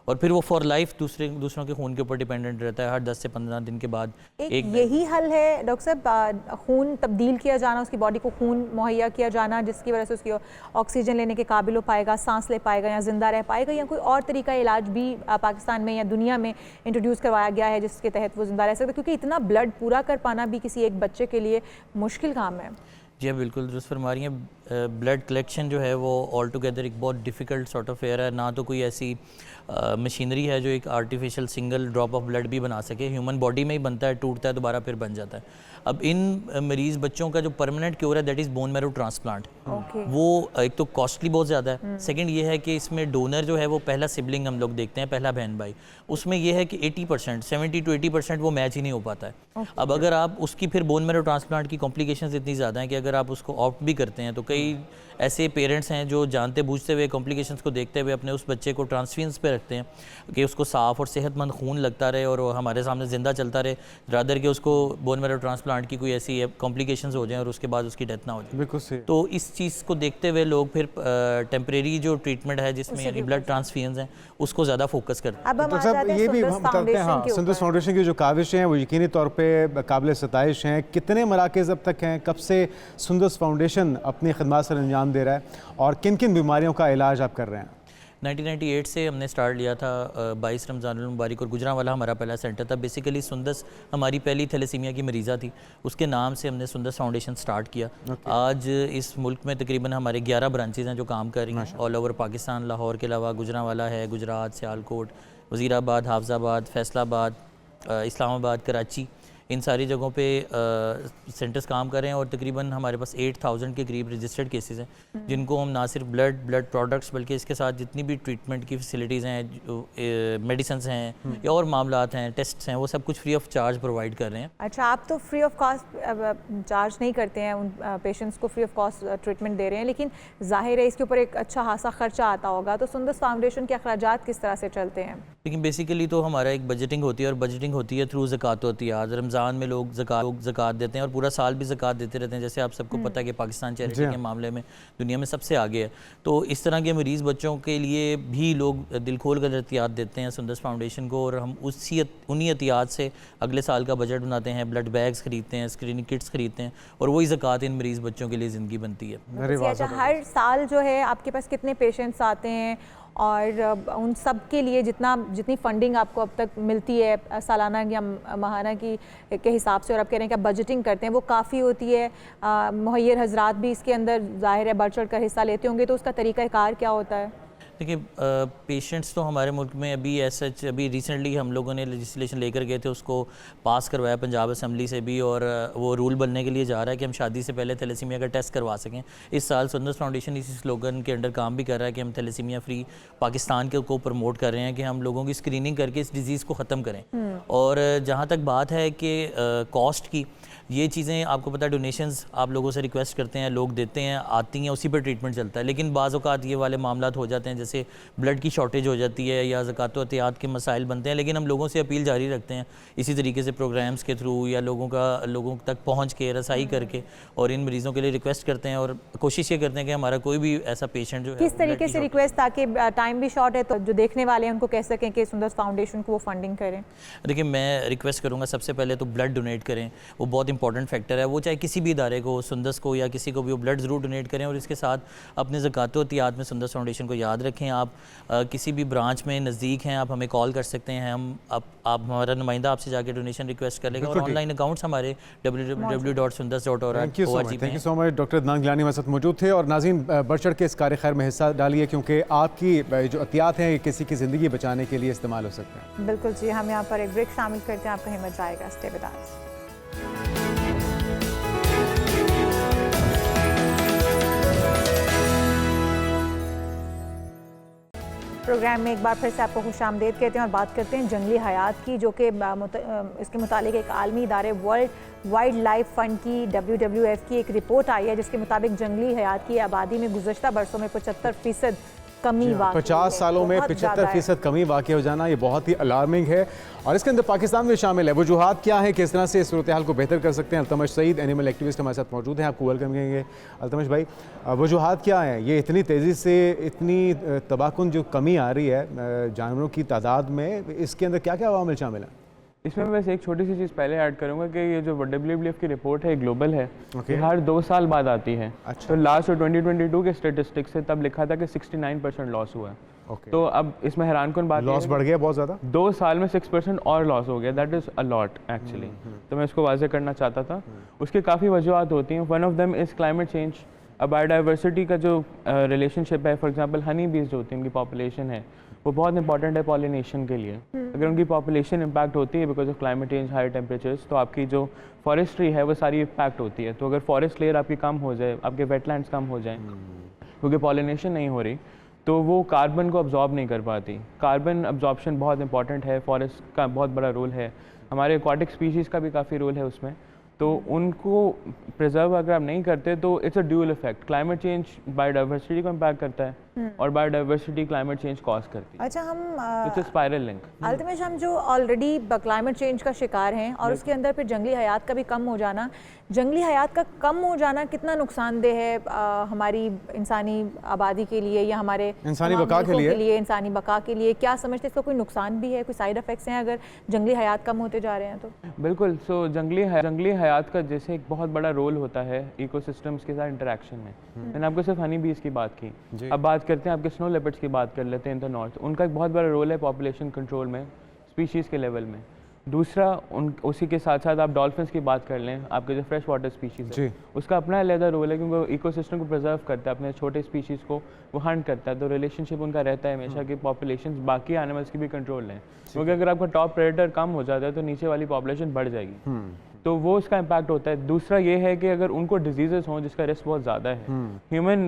और फिर वो फॉर लाइफ दूसरों के खून के ऊपर डिपेंडेंट रहता है। हर 10 से 15 दिन के बाद एक यही हल है डॉक्टर साहब, खून तब्दील किया जाना, उसकी बॉडी को खून मुहैया किया जाना जिसकी वजह से उसकी ऑक्सीजन लेने के काबिल हो पाएगा, सांस ले पाएगा या जिंदा रह पाएगा, या कोई और तरीका इलाज भी पाकिस्तान में या दुनिया में इंट्रोड्यूस करवाया गया है जिसके तहत वो जिंदा रह सकता है? क्योंकि इतना ब्लड पूरा कर पाना भी किसी एक बच्चे के लिए मुश्किल काम है। जी बिल्कुल दुरुस्त फरमा रही हैं। ब्लड कलेक्शन जो है वो ऑल टुगेदर एक बहुत डिफ़िकल्ट सॉर्ट ऑफ फेयर है। ना तो कोई ऐसी मशीनरी है जो एक artificial single drop of blood भी बना सके। ह्यूमन बॉडी में ही बनता है, टूटता है, दोबारा फिर बन जाता है। अब इन मरीज़ बच्चों का जो परमानेंट क्योर है that is bone marrow transplant. वो एक तो कॉस्टली बहुत ज़्यादा है, सेकंड ये है कि इसमें डोनर जो है वो पहला सिबलिंग हम लोग देखते हैं, पहला बहन भाई। उसमें ये है कि 80% 70 to 80% वो मैच ही नहीं हो पाता है। अब अगर आप उसकी फिर बोन मैरो ट्रांसप्लांट की कॉम्प्लिकेशंस इतनी ज़्यादा हैं कि अगर आप उसको ऑप्ट भी करते हैं तो कई ऐसे पेरेंट्स हैं जो जानते बूझते हुए कॉम्प्लिकेशंस को देखते हुए अपने उस बच्चे को ट्रांसफ्यूजन पे रखते हैं कि उसको साफ़ और सेहतमंद खून लगता रहे और हमारे सामने ज़िंदा चलता रहे, रादर कि उसको बोन मैरो ट्रांसप्लांट की कोई ऐसी कॉम्प्लिकेशंस हो जाएं और उसके बाद उसकी डेथ ना हो जाए। बिल्कुल सही। तो इस चीज़ को देखते हुए लोग फिर टेम्परेरी जो ट्रीटमेंट है जिसमें यानी ब्लड ट्रांसफ्यूजन है उसको ज़्यादा फोकस करते हैं। अब हम आ साहब जाते हैं ये भी सुंदस हम करते हैं, फाउंडेशन हाँ, के सुंदस ऊपर। फाउंडेशन की जो काविशें हैं वो यकीनी तौर पे काबिल सताइश हैं। कितने मराकज़ अब तक हैं, कब से सुंदस फाउंडेशन अपनी खदमात सर अंजाम दे रहा है और किन किन बीमारियों का इलाज आप कर रहे हैं? 1998 से हमने स्टार्ट लिया था। 22 रमज़ानुल मुबारक और गुजरांवाला हमारा पहला सेंटर था। बेसिकली सुंदस हमारी पहली थैलेसीमिया की मरीज़ा थी, उसके नाम से हमने सुंदस फाउंडेशन स्टार्ट किया। आज इस मुल्क में तकरीबन हमारे 11 ब्रांचेज़ हैं जो काम कर रही हैं ऑल ओवर पाकिस्तान। लाहौर के अलावा गुजरांवाला है, गुजरात, सियालकोट, वज़ीराबाद, हाफजाबाद, फैसलाबाद, इस्लामाबाद, कराची, इन सारी जगहों पे सेंटर्स काम कर रहे हैं। और तकरीबन हमारे पास 8000 के करीब रजिस्टर्ड केसेस हैं जिनको हम ना सिर्फ ब्लड प्रोडक्ट्स बल्कि इसके साथ जितनी भी ट्रीटमेंट की फैसिलिटीज़ हैं, मेडिसिन हैं या और मामलात हैं, टेस्ट हैं, वो सब कुछ फ्री ऑफ चार्ज प्रोवाइड कर रहे हैं। अच्छा, आप तो फ्री ऑफ कॉस्ट चार्ज नहीं करते हैं, उन पेशेंट्स को फ्री ऑफ कॉस्ट ट्रीटमेंट दे रहे हैं, लेकिन जाहिर है इसके ऊपर एक अच्छा खासा खर्चा आता होगा। तो सुंदस फाउंडेशन के अखराजात किस तरह से चलते हैं? लेकिन बेसिकली तो हमारा एक बजटिंग होती है और बजटिंग होती है थ्रू ज़कात होती है। आज रमज़ान रमज़ान में लोग ज़कात देते हैं और पूरा साल भी ज़कात देते रहते हैं। जैसे आप सबको पता है कि पाकिस्तान चैरिटी के मामले में दुनिया में सबसे आगे है। तो इस तरह के मरीज़ बच्चों के लिए भी लोग दिल खोल कर एहतियात देते हैं सुंदस फाउंडेशन को, और हम उन्हीं एहतियात से अगले साल का बजट बनाते हैं, ब्लड बैग्स खरीदते हैं, स्क्रीनिंग किट्स खरीदते हैं, और वही ज़कात इन मरीज़ बच्चों के लिए ज़िंदगी बनती है। अच्छा, हर साल जो है आपके पास कितने पेशेंट्स आते हैं और उन सब के लिए जितनी फंडिंग आपको अब तक मिलती है सालाना या माहाना के हिसाब से, और आप कह रहे हैं कि आप बजटिंग करते हैं, वो काफ़ी होती है? मुहैयर हजरात भी इसके अंदर ज़ाहिर है बढ़ चढ़ कर हिस्सा लेते होंगे, तो उसका तरीक़ाकार क्या होता है? देखिए, पेशेंट्स तो हमारे मुल्क में अभी रिसेंटली हम लोगों ने लेजिस्लेशन लेकर गए थे, उसको पास करवाया पंजाब असम्बली से भी, और वो रूल बनने के लिए जा रहा है कि हम शादी से पहले थैलेसीमिया का टेस्ट करवा सकें। इस साल सुंदस फाउंडेशन इसी स्लोगन के अंडर काम भी कर रहा है कि हम थैलेसीमिया फ्री पाकिस्तान को प्रमोट कर रहे हैं कि हम लोगों की स्क्रीनिंग करके इस डिज़ीज़ को ख़त्म करें। और जहाँ तक बात है कि कॉस्ट की, ये चीज़ें आपको पता है, डोनेशंस आप लोगों से रिक्वेस्ट करते हैं, लोग देते हैं, आती हैं, उसी पर ट्रीटमेंट चलता है। लेकिन बाज़ औक़ात ये वाले मामलात हो जाते हैं, जैसे ब्लड की शॉर्टेज हो जाती है या ज़कात व एहतियात के मसाइल बनते हैं, लेकिन हम लोगों से अपील जारी रखते हैं इसी तरीके से प्रोग्राम्स के थ्रू या लोगों तक पहुँच के रसाई करके, और इन मरीज़ों के लिए रिक्वेस्ट करते हैं और कोशिश ये करते हैं कि हमारा कोई भी ऐसा पेशेंट जो है किस तरीके से रिक्वेस्ट, ताकि टाइम भी शॉर्ट है तो जो देखने वाले हैं उनको कह सकें कि सुंदस फाउंडेशन को वो फंडिंग करें? देखिए, मैं रिक्वेस्ट करूँगा सबसे पहले तो ब्लड डोनेट करें, वो बहुत इंपॉर्टेंट फैक्टर है। वो चाहे किसी भी इदारे को, सुंदस को या किसी को भी, वो ब्लड ज़रूर डोनेट करें, और इसके साथ अपने ज़कात व एहतियात में सुंदस फाउंडेशन को याद रखें। आप किसी भी ब्रांच में नज़दीक हैं, आप हमें कॉल कर सकते हैं, आप हमारा नुमाइंदा आपसे जाके डोनेशन रिक्वेस्ट कर लेगा, और ऑनलाइन अकाउंट्स हमारे www.sundas.org। Thank you so much. Doctor Adnan Gilani हमारे साथ मौजूद थे। और नाज़रीन, बढ़ चढ़ के इस कार्य खैर में हिस्सा डालिए, क्योंकि आपकी जो एहतियात हैं किसी की ज़िंदगी बचाने के लिए इस्तेमाल हो सकते हैं। बिल्कुल जी। हम यहाँ पर एक ब्रेक शामिल करते हैं, आप कहीं मत जाएगा, स्टे विद अस। प्रोग्राम में एक बार फिर से आपको खुशामदीद कहते हैं और बात करते हैं जंगली हयात की, जो कि इसके मुताबिक एक आलमी इदारे वर्ल्ड वाइल्ड लाइफ फंड की WWF की एक रिपोर्ट आई है, जिसके मुताबिक जंगली हयात की आबादी में गुज़श्ता बरसों में 75% कमी, 50 सालों में 75% कमी वाक़ई हो जाना, ये बहुत ही अलार्मिंग है। और इसके अंदर पाकिस्तान भी शामिल है। वजूहात क्या है, किस तरह से इस सूरत हाल को बेहतर कर सकते हैं? अल्तमश सईद, एनिमल एक्टिविस्ट, हमारे साथ मौजूद हैं, आपको वेलकम करेंगे। अल्तमश भाई, वजूहात क्या हैं? ये इतनी तेज़ी से इतनी तबाहकुन जो कमी आ रही है जानवरों की तादाद में, इसके अंदर क्या क्या अवामिल शामिल हैं? इसमें मैं बस एक छोटी सी चीज़ पहले ऐड करूंगा कि ये जो WWF की रिपोर्ट है ग्लोबल है, ये हर 2 साल बाद आती है। तो लास्ट 2022 के स्टेटिस्टिक्स से तब लिखा था कि 69% लॉस हुआ है। तो अब इसमें हैरानकुन बात, लॉस बढ़ गया बहुत ज़्यादा, 2 साल में 6% और लॉस हो गया। That is a lot actually. तो मैं इसको वाज़ेह करना चाहता था। उसकी काफ़ी वजूहत होती हैं। One of them is climate change. अब बायोडाइवर्सिटी का जो रिलेशनशिप है, फॉर एग्जांपल हनी बीज जो होती है, उनकी पॉपुलेशन है, वो बहुत इंपॉर्टेंट है पॉलिनेशन के लिए। अगर उनकी पॉपुलेशन इम्पैक्ट होती है because of climate change, high temperatures, तो आपकी जो फॉरेस्ट्री है वो सारी इम्पैक्ट होती है। तो अगर फॉरेस्ट लेयर आपकी कम हो जाए, आपके वेटलैंड्स कम हो जाएं क्योंकि पॉलिनेशन नहीं हो रही, तो वो कार्बन को अब्जॉर्ब नहीं कर पाती। कार्बन अब्जॉर्प्शन बहुत इंपॉर्टेंट है, फॉरेस्ट का बहुत बड़ा रोल है, हमारे एक्वाटिक स्पीशीज़ का भी काफ़ी रोल है उसमें। तो उनको प्रिजर्व अगर आप नहीं करते तो it's a dual effect. Climate change biodiversity को इम्पैक्ट करता है और बायोडाइवर्सिटी क्लाइमेट चेंज कॉज करती है। अच्छा, हम it's a spiral link. Altamash, हम जो ऑलरेडी क्लाइमेट चेंज का शिकार हैं और उसके अंदर फिर जंगली हयात का भी कम हो जाना, जंगली हयात का कम हो जाना कितना नुकसानदेह है हमारी इंसानी आबादी के लिए या हमारे इंसानी बका के लिए, इंसानी बका के लिए? क्या समझते हैं इसका कोई नुकसान भी है, कोई साइड इफेक्ट्स हैं अगर जंगली हयात कम होते जा रहे हैं तो? बिल्कुल। सो जंगली हयात का जैसे एक बहुत बड़ा रोल होता है इकोसिस्टम्स के साथ इंटरेक्शन में। मैंने आपको सिर्फ हनी बीज की बात की, अब बात करते हैं आपके स्नो लेपर्ड्स की बात कर लेते हैं इन द नॉर्थ। उनका एक बहुत बड़ा रोल है पॉपुलेशन कंट्रोल में, स्पीशीज़ के लेवल में। दूसरा, उसी के साथ साथ आप डॉल्फिन्स की बात कर लें, आपके जो फ्रेश वाटर स्पीशीज़ है, उसका अपना अलग रोल है क्योंकि वो इकोसिस्टम को प्रिजर्व करता है, अपने छोटे स्पीशीज़ को वो हंट करता है। तो रिलेशनशिप उनका रहता है हमेशा कि पॉपुलेशन बाकी एनिमल्स की भी कंट्रोल लें, क्योंकि अगर आपका टॉप प्रेडेटर कम हो जाता है तो नीचे वाली पॉपुलेशन बढ़ जाएगी, तो वो उसका इम्पैक्ट होता है। दूसरा ये है कि अगर उनको डिजीजेस हों जिसका रिस्क बहुत ज़्यादा है, ह्यूमन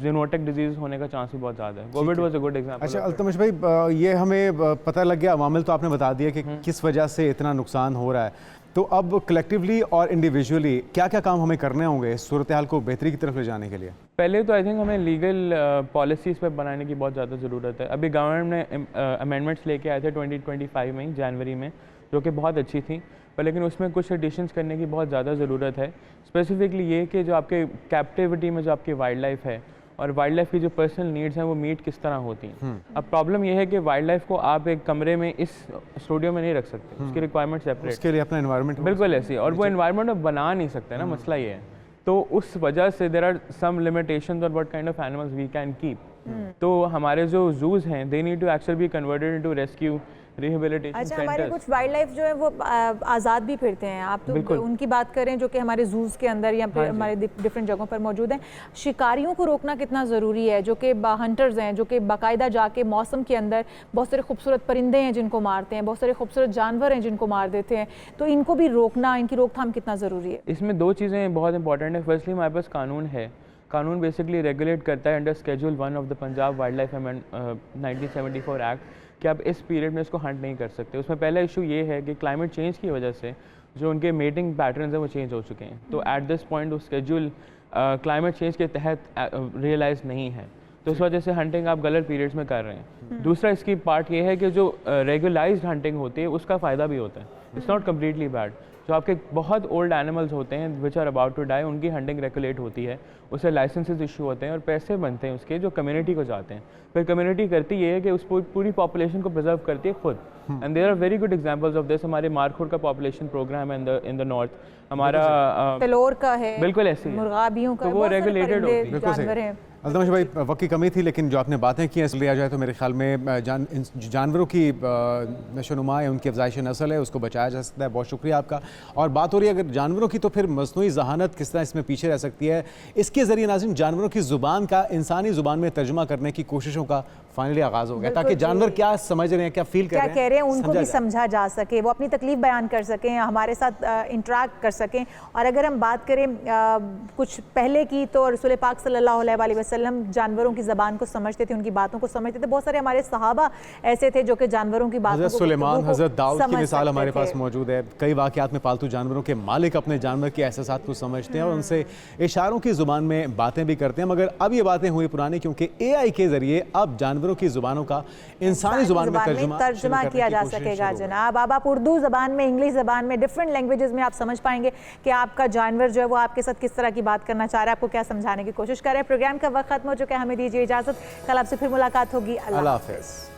ज़ूनोटिक डिजीज होने का चांस भी बहुत ज़्यादा है। Covid was a good example. अच्छा अल्तमश भाई, ये हमें पता लग गया, अवामिल तो आपने बता दिया कि किस वजह से इतना नुकसान हो रहा है, तो अब कलेक्टिवली और इंडिविजुअली क्या क्या काम हमें करने होंगे इस सूरत हाल को बेहतरी की तरफ ले जाने के लिए? पहले तो आई थिंक हमें लीगल पॉलिसीज़ पे बनाने की बहुत ज़्यादा ज़रूरत है। अभी गवर्नमेंट ने अमेंडमेंट्स लेके आए थे 2025 में, जनवरी में, जो कि बहुत अच्छी थी। पर लेकिन उसमें कुछ एडिशंस करने की बहुत ज़्यादा ज़रूरत है। स्पेसिफिकली ये कि जो आपके कैप्टिविटी में जो आपकी वाइल्ड लाइफ है और वाइल्ड लाइफ की जो पर्सनल नीड्स हैं वो मीट किस तरह होती हैं। अब प्रॉब्लम ये है कि वाइल्ड लाइफ को आप एक कमरे में इस स्टूडियो में नहीं रख सकते, उसकी रिक्वायरमेंट सेपरेट, उसके लिए अपना एनवायरनमेंट बिल्कुल ऐसी, और वो एनवायरनमेंट बना नहीं सकते ना, मसला ये है। तो उस वजह से there are some limitations on what kind of animals we can keep. तो हमारे जो जूज हैं they need to actually be converted into rescue rehabilitation अच्छा, हमारे सेंटर्स। कुछ वाइल्ड लाइफ जो है वो आज़ाद भी फिरते हैं। आप तो उनकी बात करें जो कि हमारे जूज़ के अंदर या फिर हमारे डिफरेंट जगहों पर मौजूद हैं। शिकारियों को रोकना कितना ज़रूरी है, जो कि हंटर्स हैं, जो कि बाकायदा जाके मौसम के अंदर बहुत सारे खूबसूरत परिंदे हैं जिनको मारते हैं, बहुत सारे खूबसूरत जानवर हैं जिनको मार देते हैं, तो इनको भी रोकना, इनकी रोकथाम कितना ज़रूरी है? इसमें दो चीज़ें बहुत इंपॉर्टेंट है। फर्स्टली हमारे पास कानून है, कानून बेसिकली रेगुलेट करता है under schedule 1 of the Punjab wild life 1974 act कि आप इस पीरियड में इसको हंट नहीं कर सकते। उसमें पहला इशू ये है कि क्लाइमेट चेंज की वजह से जो उनके मेटिंग पैटर्न्स हैं वो चेंज हो चुके हैं, तो एट दिस पॉइंट वो स्केड्यूल क्लाइमेट चेंज के तहत रियलाइज नहीं है, तो उस वजह से हंटिंग आप गलत पीरियड्स में कर रहे हैं। दूसरा इसकी पार्ट ये है कि जो रेगुलाइज्ड हंटिंग होती है उसका फ़ायदा भी होता है, इट्स नॉट कम्प्लीटली बैड। जो आपके बहुत ओल्ड एनिमल्स होते हैं which are about to die, उनकी हंटिंग रेगुलेट होती है, उससे लाइसेंसेस इशू होते हैं और पैसे बनते हैं उसके जो कम्युनिटी को जाते हैं। फिर कम्युनिटी करती ये है कि उस पूरी पॉपुलेशन को प्रिजर्व करती है खुद, and there are very good examples of this. हमारे मारखुर का पॉपुलेशन प्रोग्राम है इन द नॉर्थ, हमारा तलोर का है, बिल्कुल ऐसे मुर्गाबियों का, तो वो रेगुलेटेड होती है। जानवर हैं। अल्तमश भाई, वक्त की कमी थी, लेकिन जो आपने बातें की लिया जाए तो मेरे ख्याल में जानवरों की नशोनुमा है, उनकी अफजाइश नस्ल है, उसको बचाया जा सकता है। बहुत शुक्रिया आपका। और बात हो रही है अगर जानवरों की, तो फिर मसनूई ज़हानत किस तरह इसमें पीछे रह सकती है, इसके ज़रिए नाज़रीन जानवरों की ज़ुबान का इंसानी ज़ुबान में तर्जुमा करने की कोशिशों का फाइनली आगाज़ हो गया, ताकि जानवर क्या समझ रहे हैं, क्या फील कर रहे हैं, क्या कह रहे हैं, उनको भी समझा जा सके, वो अपनी तकलीफ बयान कर सकें, हमारे साथ इंटरेक्ट कर सकें। और अगर हम बात करें कुछ पहले की, तो रसूल पाक सल्लल्लाहु अलैहि वसल्लम जानवरों की ज़बान को समझते थे, उनकी बातों को समझते थे। बहुत सारे हमारे सहाबा ऐसे थे जो कि जानवरों की बातों को, हज़रत सुलेमान, हज़रत दाऊद की मिसाल हमारे पास मौजूद है। कई वाक़यात में पालतू जानवरों के मालिक अपने जानवर के एहसासात को समझते हैं और उनसे इशारों की ज़ुबान में बातें भी करते हैं। मगर अब ये बातें हुई पुरानी, क्योंकि AI के ज़रिए अब जानवरों की ज़ुबानों का इंसानी ज़ुबान में तर्जुमा किया जा सकेगा जनाब। अब आप उर्दू ज़बान में, इंग्लिश ज़बान में, डिफरेंट लैंग्वेजेस में आप समझ पाएंगे कि आपका जानवर जो है वो आपके साथ किस तरह की बात करना चाह रहा है, आपको क्या समझाने की कोशिश कर रहा है। प्रोग्राम का वक्त खत्म हो चुका है, हमें दीजिए इजाज़त, कल आपसे फिर मुलाकात होगी। अल्लाह हाफ़िज़।